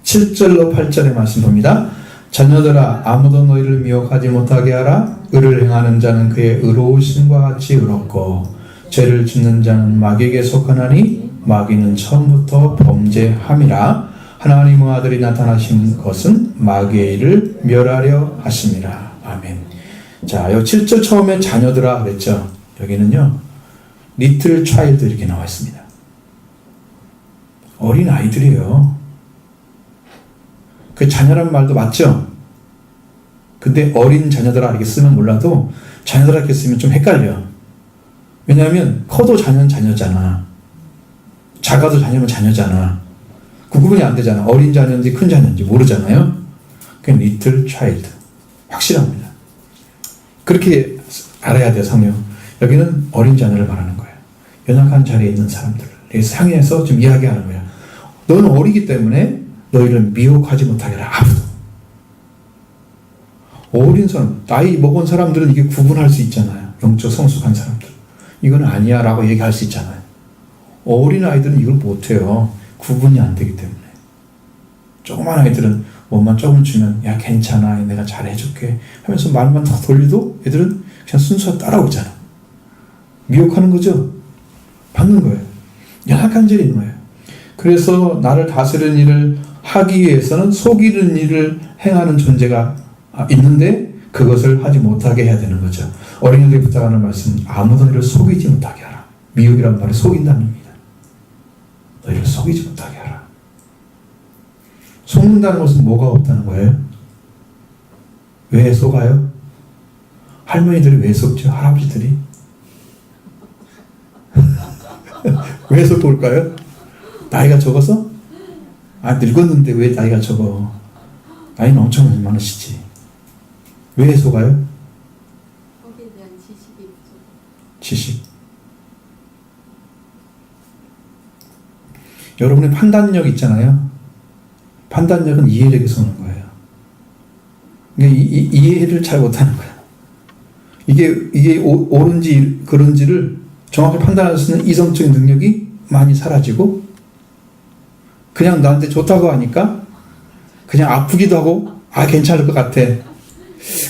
7절로 8절의 말씀 봅니다. 자녀들아 아무도 너희를 미혹하지 못하게 하라. 의를 행하는 자는 그의 의로우심과 같이 의롭고 죄를 짓는 자는 마귀에게 속하나니 마귀는 처음부터 범죄함이라. 하나님의 아들이 나타나신 것은 마귀의 일을 멸하려 하심이라. 아멘. 자, 요 7절 처음에 자녀들아 그랬죠. 여기는요 리틀 차일드 이렇게 나와 있습니다. 어린 아이들이에요. 그 자녀란 말도 맞죠? 근데 어린 자녀들아 이렇게 쓰면 몰라도 자녀들아 이렇게 쓰면 좀 헷갈려. 왜냐하면 커도 자녀는 자녀잖아. 작아도 자녀는 자녀잖아. 구분이 안 되잖아. 어린 자녀인지 큰 자녀인지 모르잖아요. 그냥 little child. 확실합니다. 그렇게 알아야 돼요, 성령. 여기는 어린 자녀를 말하는 거예요. 연약한 자리에 있는 사람들을 향해서 좀 이야기하는 거예요. 너는 어리기 때문에 너희를 미혹하지 못하게 하라. 아무도. 어린 사람, 나이 먹은 사람들은 이게 구분할 수 있잖아요. 영적 성숙한 사람들. 이건 아니야 라고 얘기할 수 있잖아요. 어린 아이들은 이걸 못해요. 구분이 안 되기 때문에. 조그만 아이들은 뭐만 조금 주면 야 괜찮아 내가 잘해줄게 하면서 말만 다 돌려도 애들은 그냥 순수하게 따라오잖아. 미혹하는 거죠. 받는 거예요. 연약한 자리에 있는 거예요. 그래서 나를 다스리는 일을 하기 위해서는 속이는 일을 행하는 존재가 있는데 그것을 하지 못하게 해야 되는 거죠. 어린이들이 부탁하는 말씀, 아무도 너희를 속이지 못하게 하라. 미혹이란 말이 속인다는 의미입니다. 너희를 속이지 못하게 하라. 속는다는 것은 뭐가 없다는 거예요? 왜 속아요? 할머니들이 왜 속죠? 할아버지들이? 왜 속을까요? 나이가 적어서? 아, 늙었는데 왜 나이가 적어? 나이는 엄청 많으시지. 왜 속아요? 거기에 대한 지식이 부족. 지식. 여러분의 판단력 있잖아요. 판단력은 이해력에서 오는 거예요. 그러니까 이해를 잘 못하는 거야. 이게 옳은지 그런지를 정확히 판단할 수 있는 이성적인 능력이 많이 사라지고 그냥 나한테 좋다고 하니까 그냥 아프기도 하고 아 괜찮을 것 같아.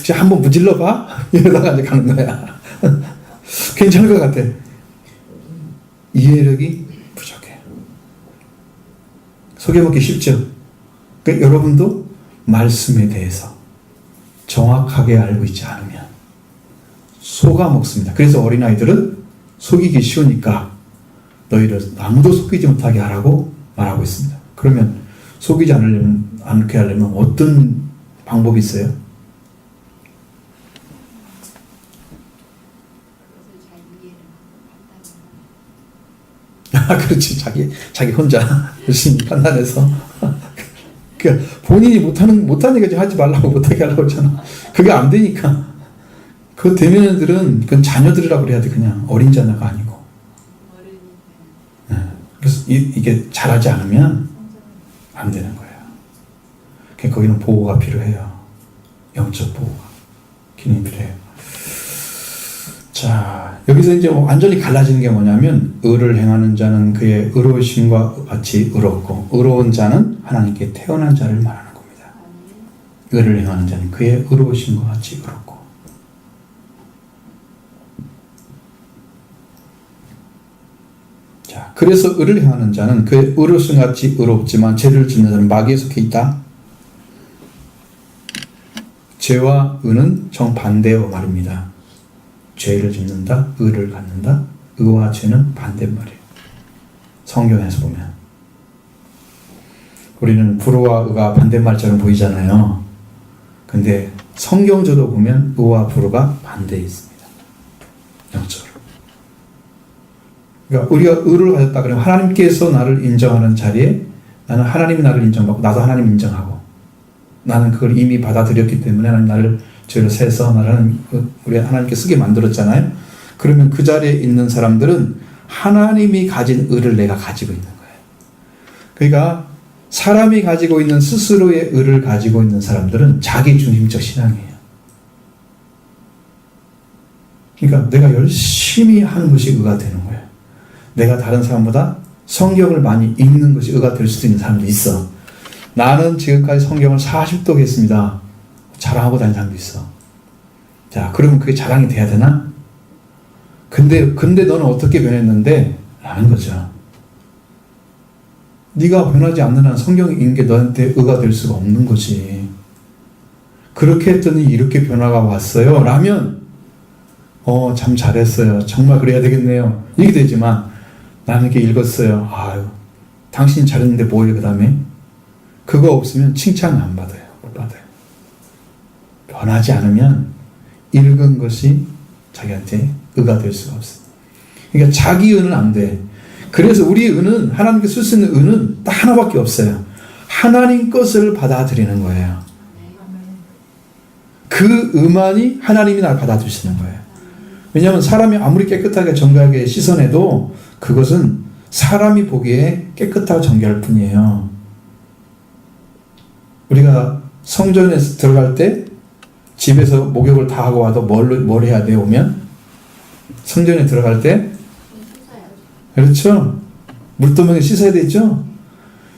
그냥 한번 무질러봐? 이러다가 이제 가는 거야. 괜찮을 것 같아. 이해력이 부족해. 속여먹기 쉽죠? 그러니까 여러분도 말씀에 대해서 정확하게 알고 있지 않으면 속아먹습니다. 그래서 어린아이들은 속이기 쉬우니까 너희를 아무도 속이지 못하게 하라고 말하고 있습니다. 그러면 속이지 않게 하려면 어떤 방법이 있어요? 아, 그렇지. 자기 혼자 열심히 판단해서. 그러니까 본인이 못하는 얘기 하지 말라고 못하게 하라고 했잖아. 그게 안 되니까. 그 되면들은 그건 자녀들이라고 그래야 돼. 그냥 어린 자녀가 아니고. 네. 그래서 이게 잘하지 않으면 안 되는 거예요. 그러니까 거기는 보호가 필요해요. 영적 보호가 기능이 필요해요. 자, 여기서 이제 완전히 갈라지는 게 뭐냐면 의를 행하는 자는 그의 의로우심과 같이 의롭고 의로운 자는 하나님께 태어난 자를 말하는 겁니다. 의를 행하는 자는 그의 의로우심과 같이 의롭고. 자, 그래서 의를 행하는 자는 그의 의로우심과 같이 의롭지만 죄를 짓는 자는 마귀에 속해 있다. 죄와 의는 정반대어 말입니다. 죄를 짓는다, 의를 갖는다. 의와 죄는 반대말이에요. 성경에서 보면. 우리는 불의와 의가 반대말처럼 보이잖아요. 근데 성경적으로 보면 의와 불의가 반대에 있습니다. 영적으로. 그러니까 우리가 의를 가졌다 그러면 하나님께서 나를 인정하는 자리에 나는 하나님이 나를 인정받고 나도 하나님 인정하고 나는 그걸 이미 받아들였기 때문에 하나님 나를 죄를 세서 나를 우리 하나님께 쓰게 만들었잖아요. 그러면 그 자리에 있는 사람들은 하나님이 가진 의를 내가 가지고 있는 거예요. 그러니까 사람이 가지고 있는 스스로의 의를 가지고 있는 사람들은 자기 중심적 신앙이에요. 그러니까 내가 열심히 하는 것이 의가 되는 거예요. 내가 다른 사람보다 성경을 많이 읽는 것이 의가 될 수도 있는 사람도 있어. 나는 지금까지 성경을 40독 했습니다. 자랑하고 다니는 사람도 있어. 자, 그러면 그게 자랑이 돼야 되나? 근데 너는 어떻게 변했는데? 라는 거죠. 네가 변하지 않는 한 성경이 읽는 게 너한테 의가 될 수가 없는 거지. 그렇게 했더니 이렇게 변화가 왔어요. 라면 참 잘했어요. 정말 그래야 되겠네요. 이게 되지만 나는 이렇게 읽었어요. 아유, 당신이 잘했는데 뭐예요 그 다음에? 그거 없으면 칭찬 안 받아요. 못 받아요. 변하지 않으면 읽은 것이 자기한테 의가 될 수가 없어요. 그러니까 자기 의는 안 돼. 그래서 우리의 의는 하나님께 쓸 수 있는 의는 딱 하나밖에 없어요. 하나님 것을 받아들이는 거예요. 그 의만이 하나님이 날 받아주시는 거예요. 왜냐하면 사람이 아무리 깨끗하게 정결하게 씻어내도 그것은 사람이 보기에 깨끗하고 정결할 뿐이에요. 우리가 성전에 들어갈 때 집에서 목욕을 다 하고 와도 뭘 해야 돼요? 오면 성전에 들어갈 때 그렇죠. 물도명에 씻어야 되죠.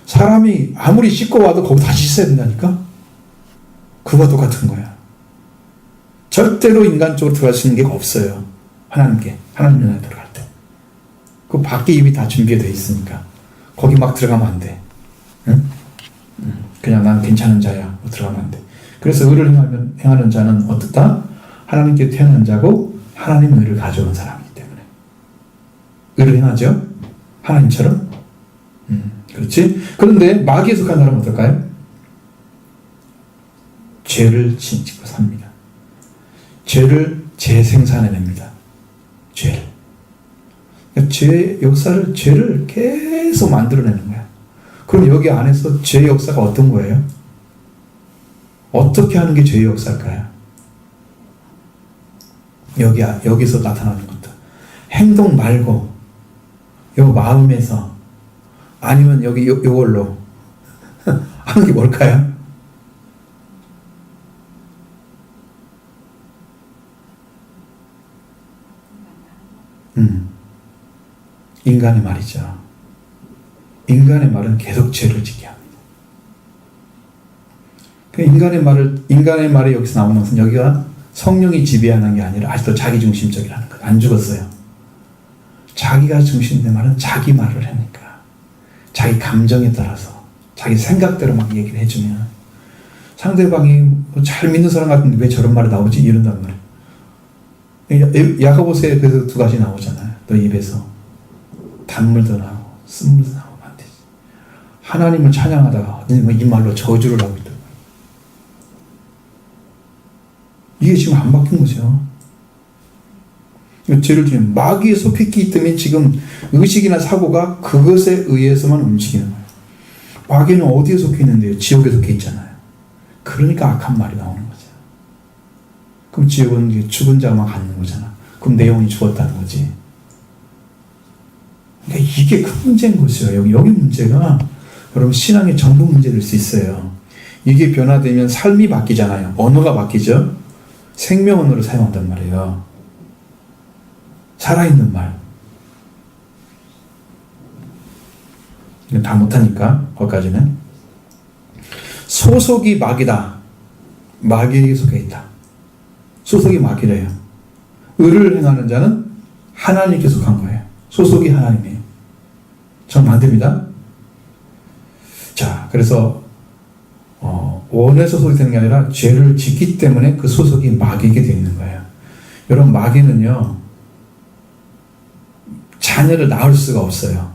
사람이 아무리 씻고 와도 거기 다시 씻어야 된다니까. 그거와 똑같은 거야. 절대로 인간적으로 들어갈 수 있는 게 없어요. 하나님 나라에 들어갈 때. 그 밖에 입이 다 준비되어 있으니까 거기 막 들어가면 안 돼. 응? 그냥 난 괜찮은 자야. 들어가면 안 돼. 그래서 의를 행하는 자는 어떻다? 하나님께 태어난 자고 하나님의 의를 가져온 사람이기 때문에 의를 행하죠. 하나님처럼. 그렇지? 그런데 마귀에 속한 사람은 어떨까요? 죄를 짓고 삽니다. 죄를 재생산해냅니다. 죄를. 죄의 역사를, 죄를 계속 만들어내는 거야. 그럼 여기 안에서 죄의 역사가 어떤 거예요? 어떻게 하는 게 죄의 역사일까요? 여기서 나타나는 것도. 행동 말고, 요 마음에서, 아니면 여기 요걸로 하는 게 뭘까요? 인간의 말이죠. 인간의 말은 계속 죄를 짓게 합니다. 그 인간의 말이 여기서 나오는 것은 여기가 성령이 지배하는 게 아니라 아직도 자기중심적이라는 것. 안 죽었어요. 자기가 중심된 말은 자기 말을 하니까. 자기 감정에 따라서, 자기 생각대로 막 얘기를 해주면 상대방이 잘 믿는 사람 같은데 왜 저런 말이 나오지? 이런단 말이에요. 야고보서에 그래서 두 가지 나오잖아요. 너 입에서 단물도 나오고 쓴물도 나오면 안 되지. 하나님을 찬양하다가 이 말로 저주를 하고 있다. 이게 지금 안 바뀐 거죠. 죄를 지면 마귀에 속했기 때문에 지금 의식이나 사고가 그것에 의해서만 움직이는 거예요. 마귀는 어디에 속해 있는데요? 지옥에 속해 있잖아요. 그러니까 악한 말이 나오는 거죠. 그럼 지옥은 죽은 자만 갖는 거잖아. 그럼 내 영혼이 죽었다는 거지. 그러니까 이게 큰 문제인 것이에요. 여기 문제가 여러분 신앙의 전부 문제될 수 있어요. 이게 변화되면 삶이 바뀌잖아요. 언어가 바뀌죠. 생명 언어를 사용한단 말이에요. 살아있는 말. 이건 다 못하니까 거기까지는. 소속이 마귀다. 마귀에게 속해 있다. 소속이 마귀래요. 의를 행하는 자는 하나님께 속한 거예요. 소속이 하나님이에요. 전 안 됩니다. 자, 그래서 원에 소속이 되는 게 아니라 죄를 짓기 때문에 그 소속이 마귀에게 되어 있는 거예요. 여러분, 마귀는요 자녀를 낳을 수가 없어요.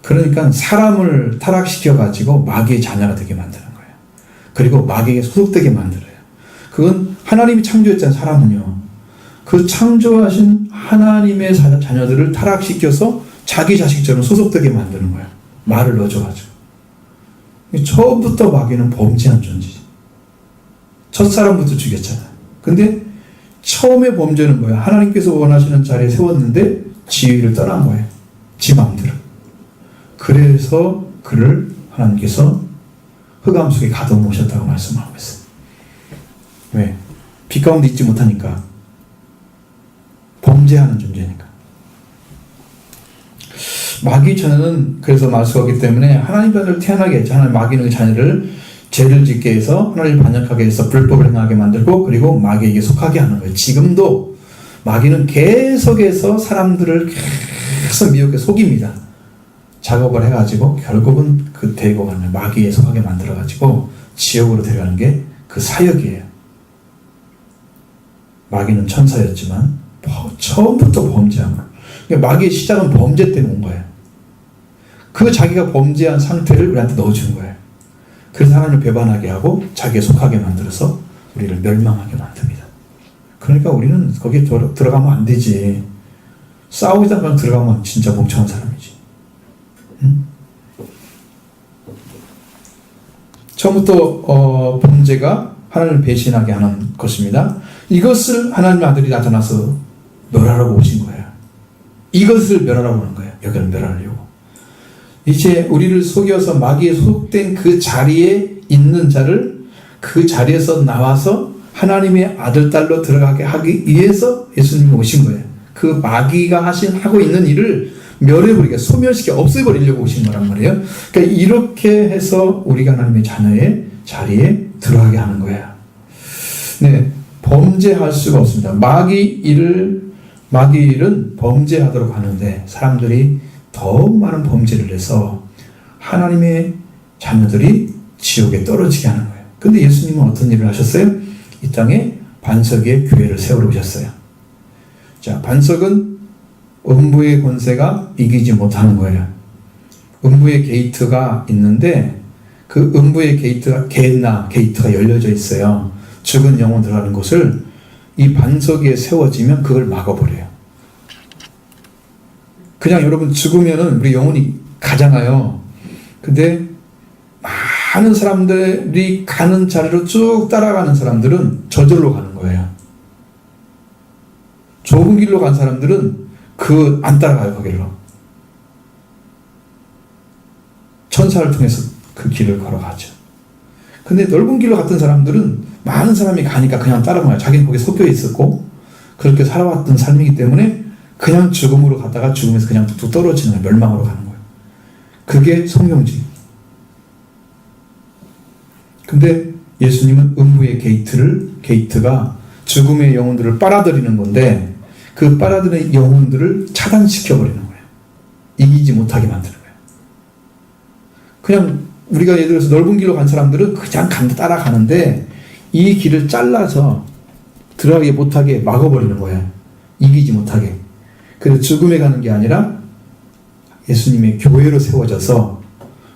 그러니까 사람을 타락시켜가지고 마귀의 자녀가 되게 만드는 거예요. 그리고 마귀에게 소속되게 만들어요. 그건 하나님이 창조했잖아요. 사람은요. 그 창조하신 하나님의 자녀들을 타락시켜서 자기 자식처럼 소속되게 만드는 거예요. 말을 넣어줘가지고. 처음부터 마귀는 범죄한 존재지. 첫사람부터 죽였잖아요. 근데 처음에 범죄는 뭐예요? 하나님께서 원하시는 자리에 세웠는데 지위를 떠난 거예요. 지 마음대로. 그래서 그를 하나님께서 흑암 속에 가둬놓으셨다고 말씀하고 있어요. 왜? 빛 가운데 있지 못하니까. 범죄하는 존재니까. 마귀 자녀는 그래서 말씀하기 때문에 하나님 자녀를 태어나게 했죠. 하나님 마귀는 자녀를 죄를 짓게 해서 하나님을 반역하게 해서 불법을 행하게 만들고 그리고 마귀에게 속하게 하는 거예요. 지금도 마귀는 계속해서 사람들을 계속 미혹해 속입니다. 작업을 해가지고 결국은 그 데리고 가는 마귀에 속하게 만들어가지고 지옥으로 데려가는 게 그 사역이에요. 마귀는 천사였지만 처음부터 범죄한 거예요. 그러니까 마귀의 시작은 범죄 때문에 온 거예요. 그 자기가 범죄한 상태를 우리한테 넣어준 거예요. 그래서 하나님을 배반하게 하고 자기에 속하게 만들어서 우리를 멸망하게 만듭니다. 그러니까 우리는 거기에 들어가면 안 되지. 싸우기다가 들어가면 진짜 멍청한 사람이지. 응? 처음부터 범죄가 하나님을 배신하게 하는 것입니다. 이것을 하나님의 아들이 나타나서 멸하라고 오신 거예요. 이것을 멸하라고 하는 거예요. 여기를 멸하려고. 이제 우리를 속여서 마귀에 속된 그 자리에 있는 자를 그 자리에서 나와서 하나님의 아들, 딸로 들어가게 하기 위해서 예수님이 오신 거예요. 그 마귀가 하고 있는 일을 멸해버리게, 소멸시켜 없애버리려고 오신 거란 말이에요. 그러니까 이렇게 해서 우리가 하나님의 자녀의 자리에 들어가게 하는 거예요. 네, 범죄할 수가 없습니다. 마귀 일은 범죄하도록 하는데 사람들이 더욱 많은 범죄를 해서 하나님의 자녀들이 지옥에 떨어지게 하는 거예요. 근데 예수님은 어떤 일을 하셨어요? 이 땅에 반석 위에 교회를 세우러 오셨어요. 자, 반석은 음부의 권세가 이기지 못하는 거예요. 음부의 게이트가 있는데 그 음부의 게이트가 게이트가 열려져 있어요. 죽은 영혼 들어가는 곳을 이 반석 위에 세워지면 그걸 막아버려요. 그냥 여러분 죽으면은 우리 영혼이 가잖아요. 근데 많은 사람들이 가는 자리로 쭉 따라가는 사람들은 저절로 가는 거예요. 좁은 길로 간 사람들은 안 따라가요, 거기로. 천사를 통해서 그 길을 걸어가죠. 근데 넓은 길로 갔던 사람들은 많은 사람이 가니까 그냥 따라가요. 자기는 거기에 섞여 있었고 그렇게 살아왔던 삶이기 때문에 그냥 죽음으로 갔다가 죽으면서 그냥 뚝뚝 떨어지는 거예요. 멸망으로 가는 거예요. 그게 성경지. 근데 예수님은 음부의 게이트가 죽음의 영혼들을 빨아들이는 건데 그 빨아들이는 영혼들을 차단시켜버리는 거예요. 이기지 못하게 만드는 거예요. 그냥 우리가 예를 들어서 넓은 길로 간 사람들은 그냥 따라가는데 이 길을 잘라서 들어가게 못하게 막아버리는 거예요. 이기지 못하게. 그래서 죽음에 가는 게 아니라 예수님의 교회로 세워져서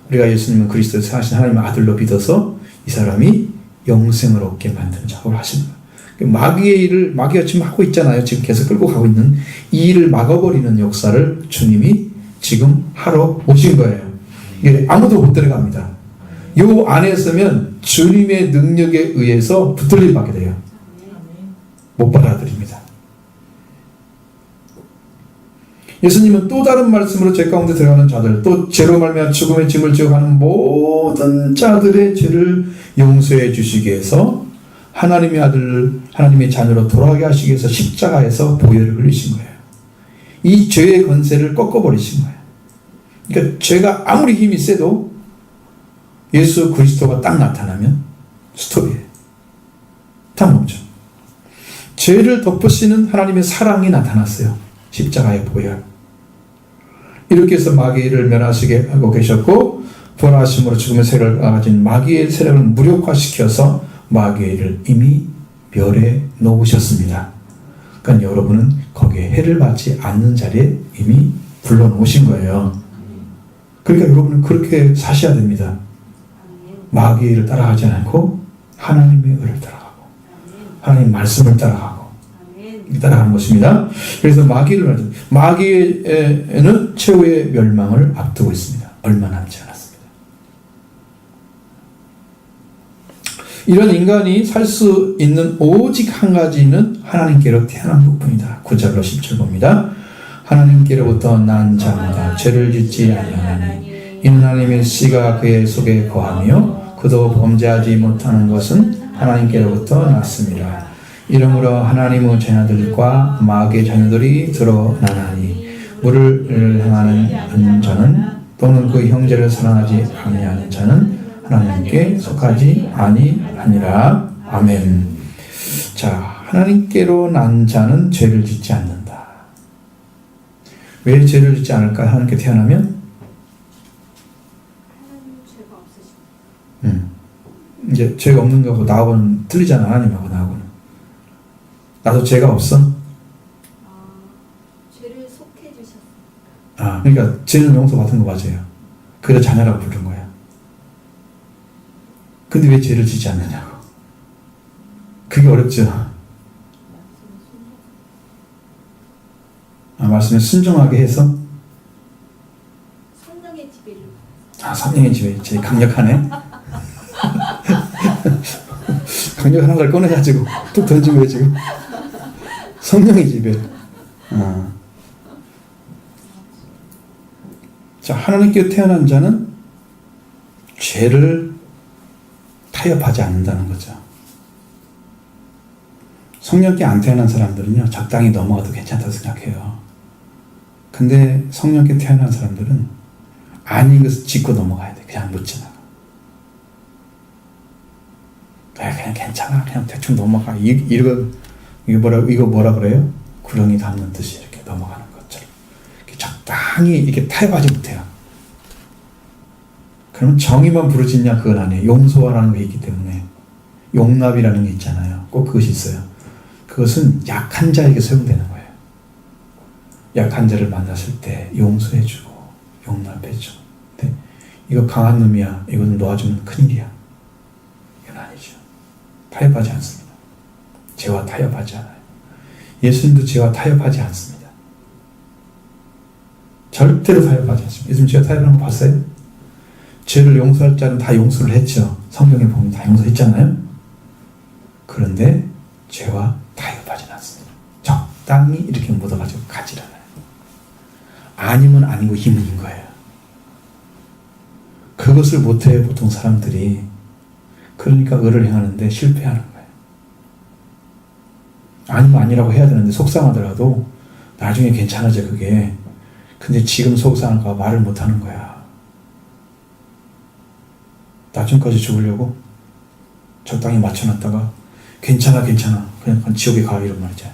우리가 예수님은 그리스도에서 사신 하나님의 아들로 믿어서 이 사람이 영생을 얻게 만드는 작업을 하시는 거예요. 마귀의 일을 마귀가 지금 하고 있잖아요. 지금 계속 끌고 가고 있는 이 일을 막아버리는 역사를 주님이 지금 하러 오신 거예요. 이게 아무도 못 들어갑니다. 요 안에 있으면 주님의 능력에 의해서 붙들림 받게 돼요. 못 받아들입니다. 예수님은 또 다른 말씀으로 죄 가운데 들어가는 자들, 또 죄로 말미암아 죽음의 짐을 지고 가는 모든 자들의 죄를 용서해 주시기 위해서 하나님의 아들, 하나님의 자녀로 돌아가게 하시기 위해서 십자가에서 보혈을 흘리신 거예요. 이 죄의 권세를 꺾어버리신 거예요. 그러니까 죄가 아무리 힘이 세도 예수 그리스도가 딱 나타나면 스톱이에요. 딱 멈춰. 죄를 덮으시는 하나님의 사랑이 나타났어요. 십자가의 보혈. 이렇게 해서 마귀를 멸하시게 하고 계셨고 부활하심으로 죽음의 세력을 가진 마귀의 세력을 무력화시켜서 마귀의 일을 이미 멸해 놓으셨습니다. 그러니까 여러분은 거기에 해를 받지 않는 자리에 이미 불러놓으신 거예요. 그러니까 여러분은 그렇게 사셔야 됩니다. 마귀를 따라가지 않고 하나님의 의를 따라가고 하나님 말씀을 따라가고 따라가는 것입니다. 그래서 마귀에는 최후의 멸망을 앞두고 있습니다. 얼마 남지 않았습니다. 이런 인간이 살 수 있는 오직 한 가지는 하나님께로 태어난 것뿐이다. 9절로 10절 봅니다. 하나님께로부터 난 자마다 죄를 짓지 아니하나니 이는 하나님의 씨가 그의 속에 거하며 그도 범죄하지 못하는 것은 하나님께로부터 났습니다. 이러므로 하나님의 자녀들과 마귀의 자녀들이 드러나나니 물을 행하는 자는 또는 그 형제를 사랑하지 아니하는 자는 하나님께 속하지 아니하니라. 아멘. 자, 하나님께로 난 자는 죄를 짓지 않는다. 왜 죄를 짓지 않을까? 하나님께 태어나면? 하나님 죄가 없으십니다. 이제 죄가 없는 거하고 나하고는 틀리잖아. 하나님하고 나하고는. 나도 죄가 없어? 죄를 속해 주셨어요. 그러니까 죄는 용서받은 거 맞아요. 그래서 자녀라고 부른 거야. 근데 왜 죄를 짓지 않느냐고. 그게 어렵죠. 말씀에 순종하게 해서 성령의 지배를 성령의 지배 제일 강력하네. 강력한 걸 꺼내가지고 뚝 던지고 지금 성령의 지배. 자, 하나님께 태어난 자는 죄를 타협하지 않는다는 거죠. 성령께 안 태어난 사람들은요, 적당히 넘어가도 괜찮다고 생각해요. 근데 성령께 태어난 사람들은 아닌 것을 짚고 넘어가야 돼. 그냥 못 지나가. 그냥 괜찮아. 그냥 대충 넘어가. 이거 뭐라 그래요? 구렁이 담는 듯이 이렇게 넘어가는 것처럼. 이렇게 적당히 이렇게 타협하지 못해요. 그러면 정의만 부르짖냐? 그건 아니에요. 용서라는 게 있기 때문에. 용납이라는 게 있잖아요. 꼭 그것이 있어요. 그것은 약한 자에게 소용되는 거예요. 약한 자를 만났을 때 용서해주고 용납해주고. 근데 이거 강한 놈이야. 이거는 놓아주면 큰일이야. 이건 아니죠. 타협하지 않습니다. 죄와 타협하지 않아요. 예수님도 죄와 타협하지 않습니다. 절대로 타협하지 않습니다. 예수님 죄와 타협하는 거 봤어요? 죄를 용서할 자는 다 용서를 했죠. 성경에 보면 다 용서했잖아요. 그런데 죄와 타협하지는 않습니다. 적당히 이렇게 묻어가지고 가지 않아요. 아니면 아니고 힘인 거예요. 그것을 못해요, 보통 사람들이. 그러니까 의를 행하는데 실패하는 거예요. 아니면 아니라고 해야 되는데 속상하더라도 나중에 괜찮아져, 그게. 근데 지금 속상한가 말을 못하는 거야. 나중까지 죽으려고 적당히 맞춰놨다가 괜찮아 그냥 지옥에 가 이런 말이죠.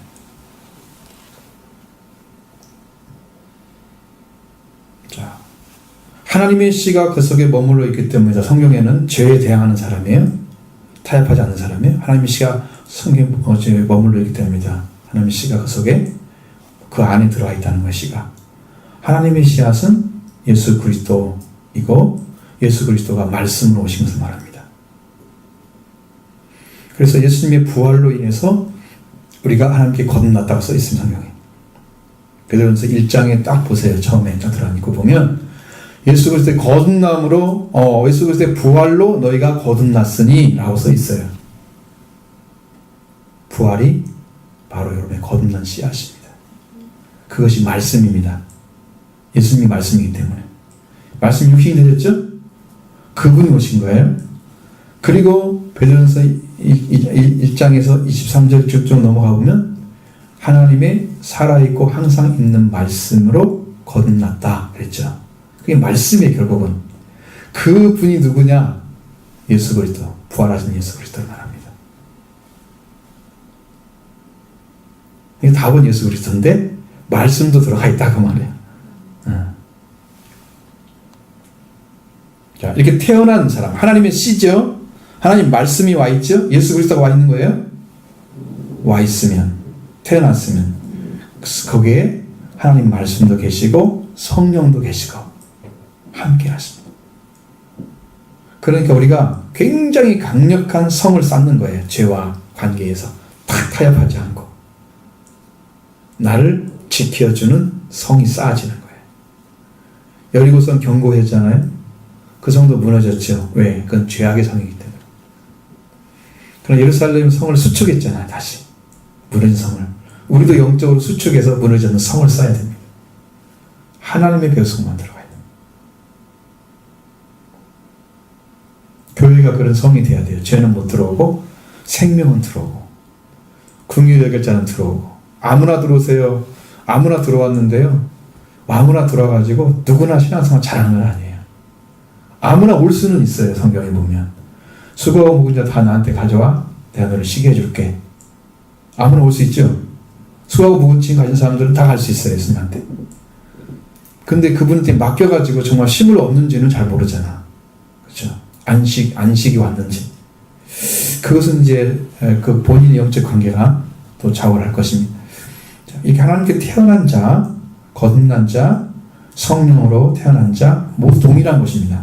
자, 하나님의 씨가 그 속에 머물러 있기 때문에 성경에는 죄에 대항하는 사람이에요. 타협하지 않는 사람이에요. 하나님의 씨가 성경에 머물러 있기 때문입니다. 하나님의 씨가 그 속에 그 안에 들어와 있다는 것이가. 하나님의 씨앗은 예수 그리스도이고 예수 그리스도가 말씀으로 오신 것을 말합니다. 그래서 예수님의 부활로 인해서 우리가 하나님께 거듭났다고 써 있습니다. 성경에. 그래서 1장에 딱 보세요. 처음에 딱 들어가니까 보면 예수 그리스도의 거듭남으로 예수 그리스도의 부활로 너희가 거듭났으니 라고 써 있어요. 부활이 바로 여러분의 거듭난 씨앗입니다. 그것이 말씀입니다. 예수님이 말씀이기 때문에. 말씀이 육신이 되셨죠? 그분이 오신 거예요. 그리고 베드로전서 1장에서 23절 쭉 넘어가 보면 하나님의 살아있고 항상 있는 말씀으로 거듭났다 그랬죠. 그게 말씀의 결국은. 그분이 누구냐? 예수 그리스도, 부활하신 예수 그리스도를 말합니다. 이게 답은 예수 그리스도인데 말씀도 들어가 있다 그 말이에요. 자, 이렇게 태어난 사람, 하나님의 씨죠. 하나님 말씀이 와 있죠. 예수 그리스도가 와 있는 거예요. 와 있으면, 태어났으면 거기에 하나님 말씀도 계시고 성령도 계시고 함께 하십니다. 그러니까 우리가 굉장히 강력한 성을 쌓는 거예요. 죄와 관계에서 탁 타협하지 않고 나를 지켜주는 성이 쌓아지는 거예요. 여리고성 견고했잖아요. 그 성도 무너졌죠. 왜? 그건 죄악의 성이기 때문에. 그럼 예루살렘 성을 수축했잖아요. 다시 무너진 성을. 우리도 영적으로 수축해서 무너지는 성을 쌓아야 됩니다. 하나님의 배후성만 들어가야 됩니다. 교회가 그런 성이 돼야 돼요. 죄는 못 들어오고 생명은 들어오고 긍휼의 결자는 들어오고. 아무나 들어오세요. 아무나 들어왔는데요. 아무나 들어와가지고 누구나 신앙생활 잘하는 건 아니에요. 아무나 올 수는 있어요. 성경에 보면 수고하고 묵은 자 다 나한테 가져와 내가 너를 쉬게 해줄게. 아무나 올 수 있죠. 수고하고 묵은 짐 가진 사람들은 다 갈 수 있어요. 예수님한테. 근데 그분한테 맡겨가지고 정말 힘을 얻는지는 잘 모르잖아. 그렇죠? 안식이 왔는지. 그것은 이제 그 본인의 영적 관계가 또 좌우할 것입니다. 자, 이렇게 하나님께 태어난 자, 거듭난 자, 성령으로 태어난 자 모두 동일한 것입니다.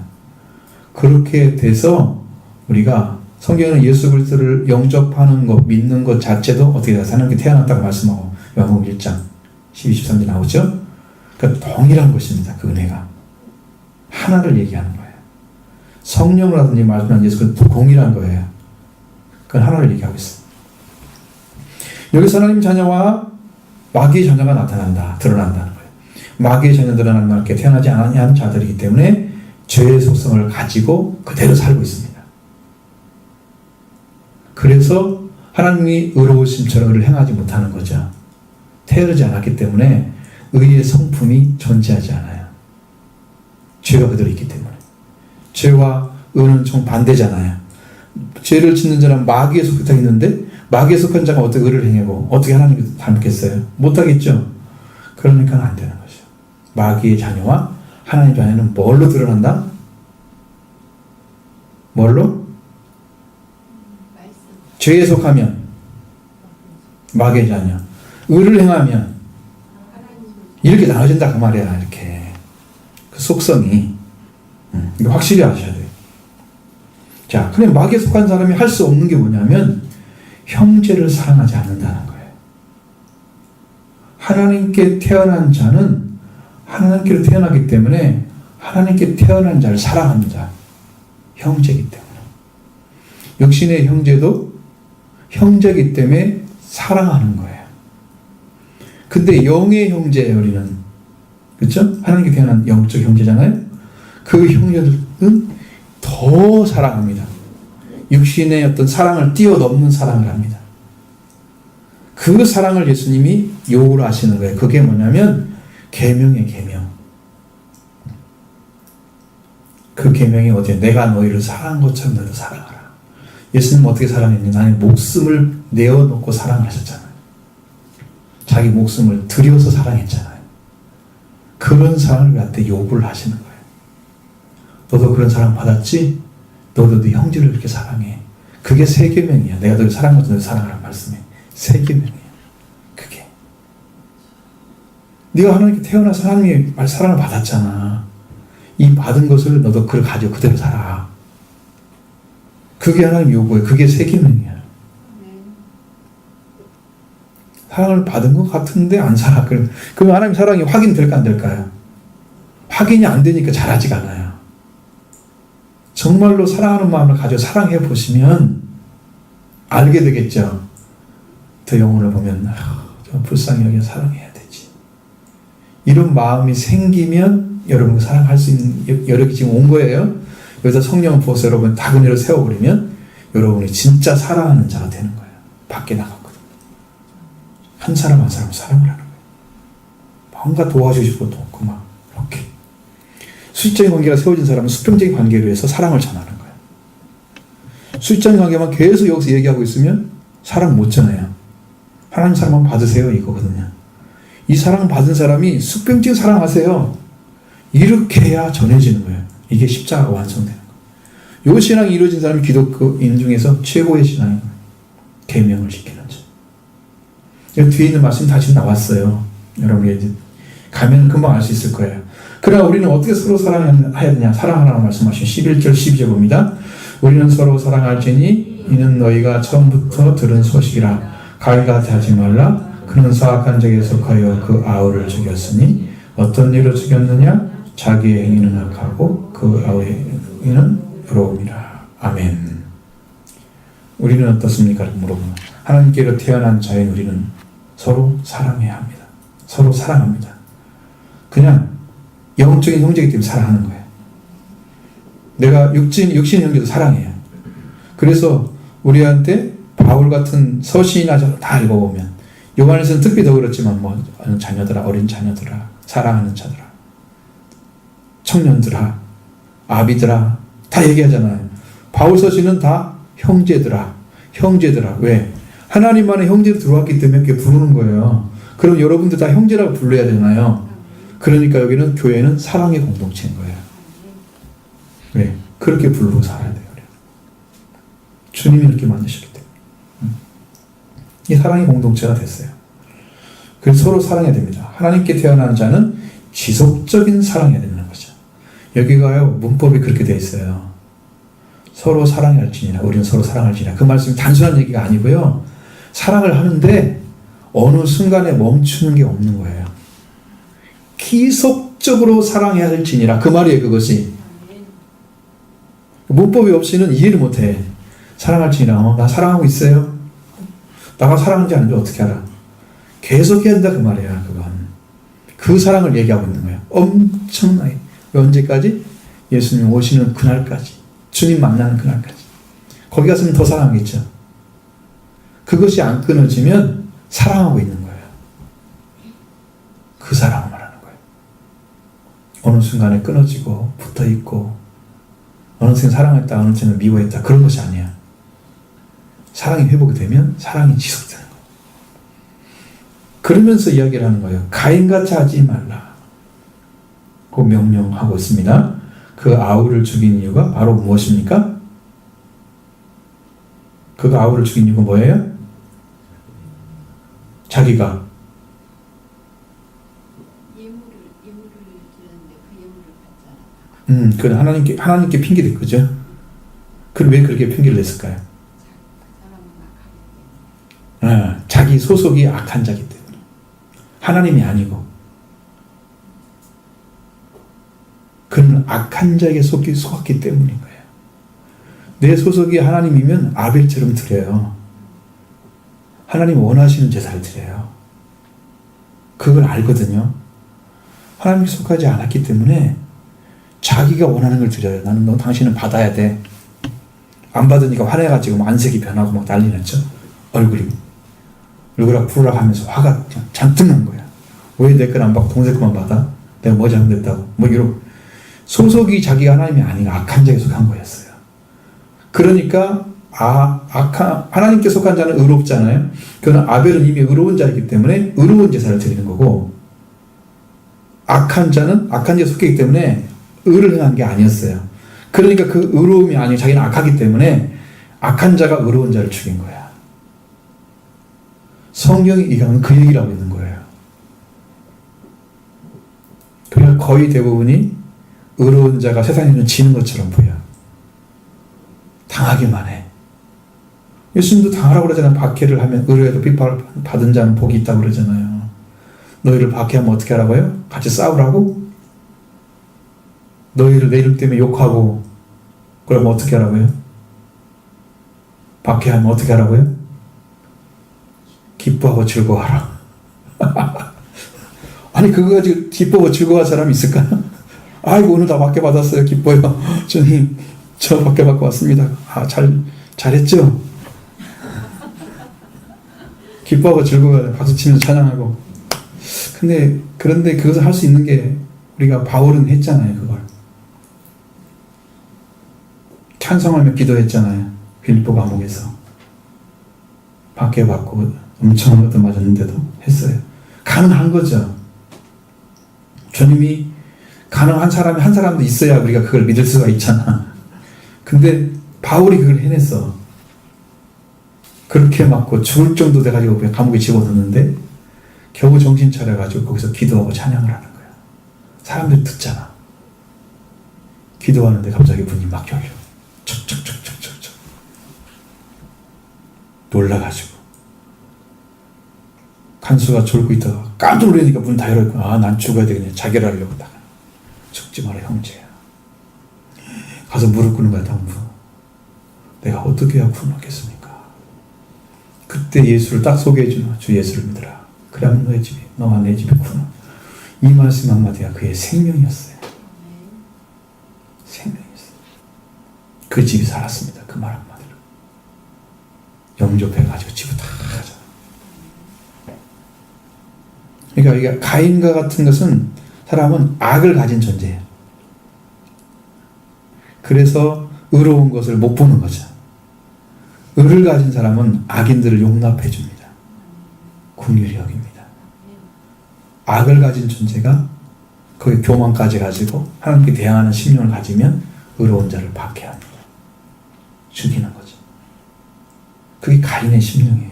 그렇게 돼서 우리가 성경에는 예수 그리스도를 영접하는 것, 믿는 것 자체도 어떻게 돼서 하나님께 태어났다고 말씀하고 요한복음 1장 12, 13절 나오죠. 그러니까 동일한 것입니다. 그 은혜가 하나를 얘기하는 거예요. 성령으로든지 말씀한 예수 그리스도 동일한 거예요. 그건 하나를 얘기하고 있어요. 여기서 하나님 자녀와 마귀의 자녀가 나타난다, 드러난다는 거예요. 마귀의 자녀들은 하나님께 태어나지 않은 자들이기 때문에 죄의 속성을 가지고 그대로 살고 있습니다. 그래서 하나님이 의로우심처럼 의를 행하지 못하는 거죠. 태어나지 않았기 때문에 의의 성품이 존재하지 않아요. 죄가 그대로 있기 때문에. 죄와 의는 정반대잖아요. 죄를 짓는 자는 마귀에 속해 있는데 마귀에 속한 자가 어떻게 의를 행하고 어떻게 하나님을 닮겠어요? 못하겠죠. 그러니까 안 되는 거죠. 마귀의 자녀와 하나님의 자녀는 뭘로 드러난다? 뭘로? 죄에 속하면 마귀의 자녀, 의를 행하면 이렇게 나눠진다 그 말이야. 이렇게 그 속성이 이거 확실히 아셔야 돼요. 자, 근데 마귀에 속한 사람이 할 수 없는 게 뭐냐면 형제를 사랑하지 않는다는 거예요. 하나님께 태어난 자는 하나님께로 태어나기 때문에 하나님께 태어난 자를 사랑하는 자, 형제이기 때문에. 육신의 형제도 형제이기 때문에 사랑하는 거예요. 근데 영의 형제예요, 우리는. 그렇죠? 하나님께 태어난 영적 형제잖아요. 그 형제들은 더 사랑합니다. 육신의 어떤 사랑을 뛰어넘는 사랑을 합니다. 그 사랑을 예수님이 요구를 하시는 거예요. 그게 뭐냐면 계명의 계명. 그 계명이 어디에 내가 너희를 사랑한 것처럼 너희도 사랑하라. 예수님은 어떻게 사랑했냐? 나의 목숨을 내어놓고 사랑하셨잖아요. 자기 목숨을 들여서 사랑했잖아요. 그런 사랑을 우리한테 요구를 하시는 거예요. 너도 그런 사랑 받았지? 너도 네 형제를 그렇게 사랑해. 그게 새 계명이야. 내가 너를 사랑하는 너를 사랑하라는 말씀에 새 계명이야. 그게. 네가 하나님께 태어나서 하나님의 사랑을 받았잖아. 이 받은 것을 너도 그걸 가지고 그대로 살아. 그게 하나님 요구예요. 그게 새 계명이야. 사랑을 받은 것 같은데 안 살아. 그럼 하나님 사랑이 확인될까 안 될까요? 확인이 안 되니까 잘하지가 않아요. 정말로 사랑하는 마음을 가지고 사랑해 보시면 알게 되겠죠. 더 영혼을 보면 좀 불쌍히 여겨 사랑해야 되지. 이런 마음이 생기면 여러분 사랑할 수 있는 여력이 지금 온 거예요. 여기서 성령 부어서 여러분 다그네로 세워버리면 여러분이 진짜 사랑하는 자가 되는 거예요. 밖에 나갔거든요. 한 사람 한 사람 사랑을 하는 거예요. 뭔가 도와주고 싶어도 없고 막 이렇게. 수직적인 관계가 세워진 사람은 수평적인 관계로 해서 사랑을 전하는 거예요. 수직적인 관계만 계속 여기서 얘기하고 있으면 사랑 못 전해요. 하나님 사랑만 받으세요 이거거든요. 이 사랑 받은 사람이 수평적인 사랑하세요. 이렇게 해야 전해지는 거예요. 이게 십자가가 완성되는 거예요. 이 신앙이 이루어진 사람이 기독교인 중에서 최고의 신앙인 거예요. 계명을 지키는 자. 여기 뒤에 있는 말씀이 다 지금 나왔어요. 여러분이 이제 가면 금방 알 수 있을 거예요. 그러나 우리는 어떻게 서로 사랑해야 되냐? 사랑하라고 말씀하신 11절 12절 봅니다. 우리는 서로 사랑할지니 이는 너희가 처음부터 들은 소식이라. 가인과 같이 하지 말라. 그는 사악한 자에게 속하여 그 아우를 죽였으니 어떤 일로 죽였느냐? 자기의 행위는 악하고 그 아우의 행위는 의로움이라. 아멘. 우리는 어떻습니까? 물어보면 하나님께로 태어난 자인 우리는 서로 사랑해야 합니다. 서로 사랑합니다. 그냥 영적인 형제이기 때문에 사랑하는 거예요. 내가 육신 형제도 사랑해요. 그래서 우리한테 바울 같은 서신이나 다 읽어보면 요한에서는 특히 더 그렇지만 뭐 자녀들아, 어린 자녀들아, 사랑하는 자들아, 청년들아, 아비들아 다 얘기하잖아요. 바울 서신은 다 형제들아, 형제들아. 왜? 하나님만의 형제로 들어왔기 때문에 그렇게 부르는 거예요. 그럼 여러분들 다 형제라고 불러야 되나요? 그러니까 여기는 교회는 사랑의 공동체인 거예요. 왜? 그렇게 부르고 살아야 돼요. 주님이 이렇게 만드셨기 때문에. 이 사랑의 공동체가 됐어요. 그래서 서로 사랑해야 됩니다. 하나님께 태어난 자는 지속적인 사랑해야 되는 거죠. 여기가요, 문법이 그렇게 되어 있어요. 서로 사랑할지니라. 우리는 서로 사랑할지니라. 그 말씀이 단순한 얘기가 아니고요. 사랑을 하는데 어느 순간에 멈추는 게 없는 거예요. 계속적으로 사랑해야 할지니라. 그 말이에요, 그것이. 문법이 없이는 이해를 못해. 사랑할지니라. 나 사랑하고 있어요? 나가 사랑하는지 아닌지 어떻게 알아? 계속 해야 한다 그 말이야. 그건. 그 사랑을 얘기하고 있는 거예요. 엄청나게. 언제까지? 예수님 오시는 그날까지. 주님 만나는 그날까지. 거기 갔으면 더 사랑하겠죠. 그것이 안 끊어지면 사랑하고 있는 거예요. 그 사랑을 말하는 거예요. 어느 순간에 끊어지고 붙어있고 어느 순간 사랑했다 어느 순간 미워했다 그런 것이 아니야. 사랑이 회복이 되면 사랑이 지속되는 거예요. 그러면서 이야기를 하는 거예요. 가인같이 하지 말라. 그 명령하고 있습니다. 그 아우를 죽인 이유가 바로 무엇입니까? 그 아우를 죽인 이유가 뭐예요? 자기가 예물을 드렸는데 그 예물을 받지 않았다. 하나님께 핑계댈 거죠. 그럼 왜 그렇게 핑계를 냈을까요? 그 사람은 악하기 때문에. 자기 소속이 악한 자기 때문에. 하나님이 아니고. 그는 악한 자에게 속았기 때문인 거예요. 내 소속이 하나님이면 아벨처럼 드려요. 하나님 원하시는 제사를 드려요. 그걸 알거든요. 하나님께 속하지 않았기 때문에 자기가 원하는 걸 드려요. 나는 너 당신은 받아야 돼. 안 받으니까 화내가지고 안색이 변하고 막 난리 났죠. 얼굴이 푸르락 하면서 화가 잔뜩 난 거야. 왜 내 건 안 받고 동생 것만 받아? 내가 뭐 잘못했다고? 뭐 이러고. 소속이 자기가 하나님이 아니라 악한 자에 속한 거였어요. 그러니까 하나님께 속한 자는 의롭잖아요. 그러나 아벨은 이미 의로운 자이기 때문에 의로운 제사를 드리는 거고, 악한 자는 악한 자에 속했기 때문에 의를 행한 게 아니었어요. 그러니까 그 의로움이 아니고 자기는 악하기 때문에 악한 자가 의로운 자를 죽인 거야. 성경이 이거는 그 얘기를 하고 있는 거예요. 그래서 거의 대부분이 의로운 자가 세상에는 지는 것처럼 보여. 당하기만 해. 예수님도 당하라고 그러잖아요. 박해를 하면 의로에도 핍박을 받은 자는 복이 있다고 그러잖아요. 너희를 박해하면 어떻게 하라고요? 같이 싸우라고? 너희를 내 이름 때문에 욕하고 그러면 어떻게 하라고요? 박해하면 어떻게 하라고요? 기뻐하고 즐거워하라. 아니 그거 가지고 기뻐하고 즐거워할 사람이 있을까? 아이고 오늘 다 박해받았어요. 기뻐요. 주님 저 박해받고 왔습니다. 잘했죠? 기뻐하고 즐거워요. 박수치면서 찬양하고. 그런데 그것을 할 수 있는 게 우리가 바울은 했잖아요. 그걸 찬송하며 기도했잖아요. 빌립보 감옥에서 박해받고 엄청 얻어 맞았는데도 했어요. 가능한 거죠. 주님이 가능한 사람이 한 사람도 있어야 우리가 그걸 믿을 수가 있잖아. 근데 바울이 그걸 해냈어. 그렇게 맞고 죽을 정도 돼가지고 감옥에 집어넣는데 겨우 정신 차려가지고 거기서 기도하고 찬양을 하는 거야. 사람들이 듣잖아. 기도하는데 갑자기 문이 막 열려. 척척척척척척. 놀라가지고. 간수가 졸고 있다가 깜짝 놀라니까 문 다 열어있고, 아, 난 죽어야 되겠네. 자결하려고 다가. 죽지 마라, 형제야. 가서 무릎 꿇는 거야, 당부. 내가 어떻게 해야 구원하겠습니까? 그때 예수를 딱 소개해주나. 주 예수를 믿으라. 그러면 너의 집이, 너와 내 집이 구원. 이 말씀 한마디가 그의 생명이었어요. 생명이었어요. 그 집이 살았습니다. 그 말 한마디로. 영접해가지고 집을 다 가자. 그러니까 이게 가인과 같은 것은 사람은 악을 가진 존재예요. 그래서 의로운 것을 못 보는 거죠. 의를 가진 사람은 악인들을 용납해 줍니다. 긍휼히 여깁니다. 악을 가진 존재가 거기 교만까지 가지고 하나님께 대항하는 심령을 가지면 의로운 자를 박해합니다. 죽이는 거죠. 그게 가인의 심령이에요.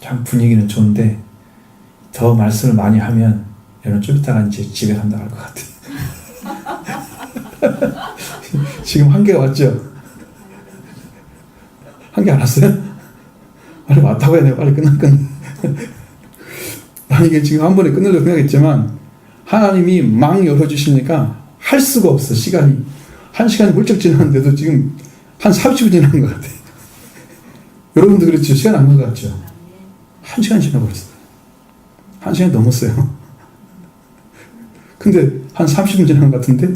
참 분위기는 좋은데 더 말씀을 많이 하면 여러분 좀 이따가 이제 집에 간다 할 것 같아요. 지금 한계가 왔죠? 한계 안 왔어요? 빨리 왔다고 해야 돼요. 빨리 끝나. 난 이게 지금 한 번에 끝내려고 생각했지만 하나님이 막 열어주시니까 할 수가 없어. 시간이. 1시간이 훌쩍 지났는데도 지금 한 30분 지난 것 같아요. 여러분도 그렇죠? 시간 안 간 것 같죠? 1시간 지나버렸어요. 1시간 넘었어요. 근데 한 30분 지난 것 같은데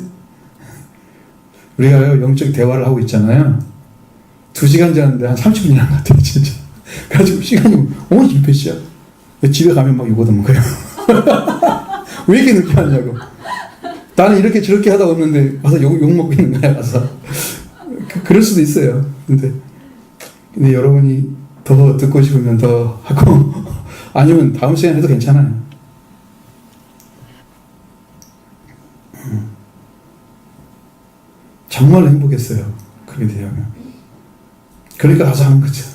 우리가 영적 대화를 하고 있잖아요. 2시간 지났는데 한 30분 지난 것 같아요. 진짜. 그래가지고 시간이 이게 몇 시야? 집에 가면 막 욕 얻어먹은 거예요. 왜 이렇게 늦게 하냐고. 나는 이렇게 저렇게 하다 오는데 와서 욕 먹고 있는 거야. 와서. 그럴 수도 있어요. 근데 여러분이 더 듣고 싶으면 더 하고 아니면 다음 시간에 해도 괜찮아요. 정말 행복했어요. 그렇게 되면. 그러니까 가서 하는 거죠.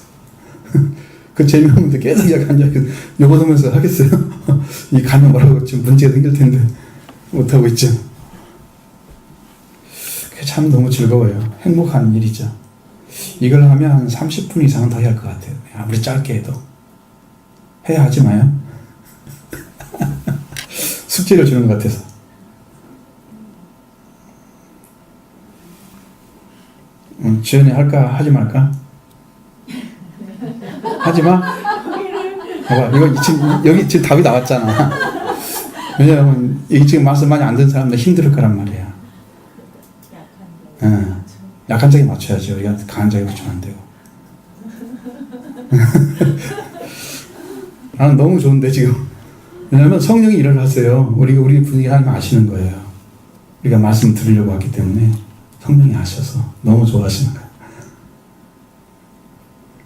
그 재미없는데 계속 욕 얻으면서 하겠어요? 이 가면 뭐라고 지금 문제가 생길 텐데 못하고 있죠. 그게 참 너무 즐거워요. 행복한 일이죠. 이걸 하면 한 30분 이상은 더 해야 할 것 같아요. 아무리 짧게 해도. 해야 하지 마요. 숙제를 주는 것 같아서. 지연이 할까? 하지 말까? 하지 마? 봐봐, 여기 지금 답이 나왔잖아. 왜냐하면, 여기 지금 말씀 많이 안 듣는 사람들 힘들 거란 말이야. 약한 자에 맞춰야지. 우리가 강한 자에 맞추면 안 되고. 나는 너무 좋은데, 지금. 왜냐하면 성령이 일을 하세요. 우리 분위기 하나님 아시는 거예요. 우리가 말씀 들으려고 하기 때문에 성령이 아셔서 너무 좋아하시는 거예요.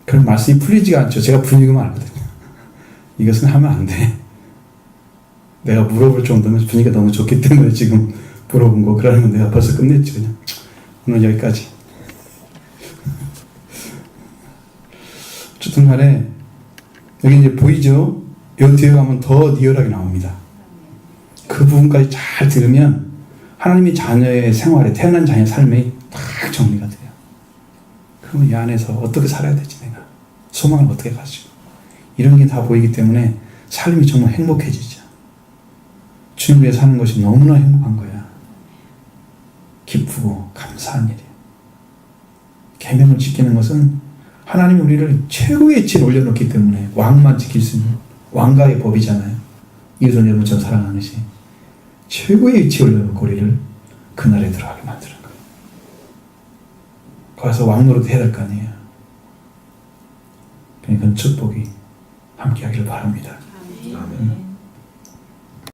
그럼 말씀이 풀리지가 않죠. 제가 분위기만 알거든요. 이것은 하면 안 돼. 내가 물어볼 정도면 분위기가 너무 좋기 때문에 지금 물어본 거. 그러면 내가 벌써 끝냈지, 그냥. 오늘 여기까지. 어쨌든 간에, 여기 이제 보이죠? 여기 뒤에 가면 더 리얼하게 나옵니다. 그 부분까지 잘 들으면 하나님의 자녀의 생활에, 태어난 자녀의 삶이 딱 정리가 돼요. 그러면 이 안에서 어떻게 살아야 되지, 내가? 소망을 어떻게 가지고? 이런 게 다 보이기 때문에 삶이 정말 행복해지죠. 주님 위해 사는 것이 너무나 행복한 거야. 기쁘고 감사한 일이에요. 계명을 지키는 것은 하나님이 우리를 최고의 위치에 올려놓기 때문에 왕만 지킬 수 있는 왕가의 법이잖아요. 이웃을 여러분처럼 사랑하는 것이 최고의 위치에 올려놓고 우리를 그날에 들어가게 만드는 거예요. 거기서 왕노릇 해야 될 거 아니에요. 그러니까 축복이 함께 하기를 바랍니다. 아멘.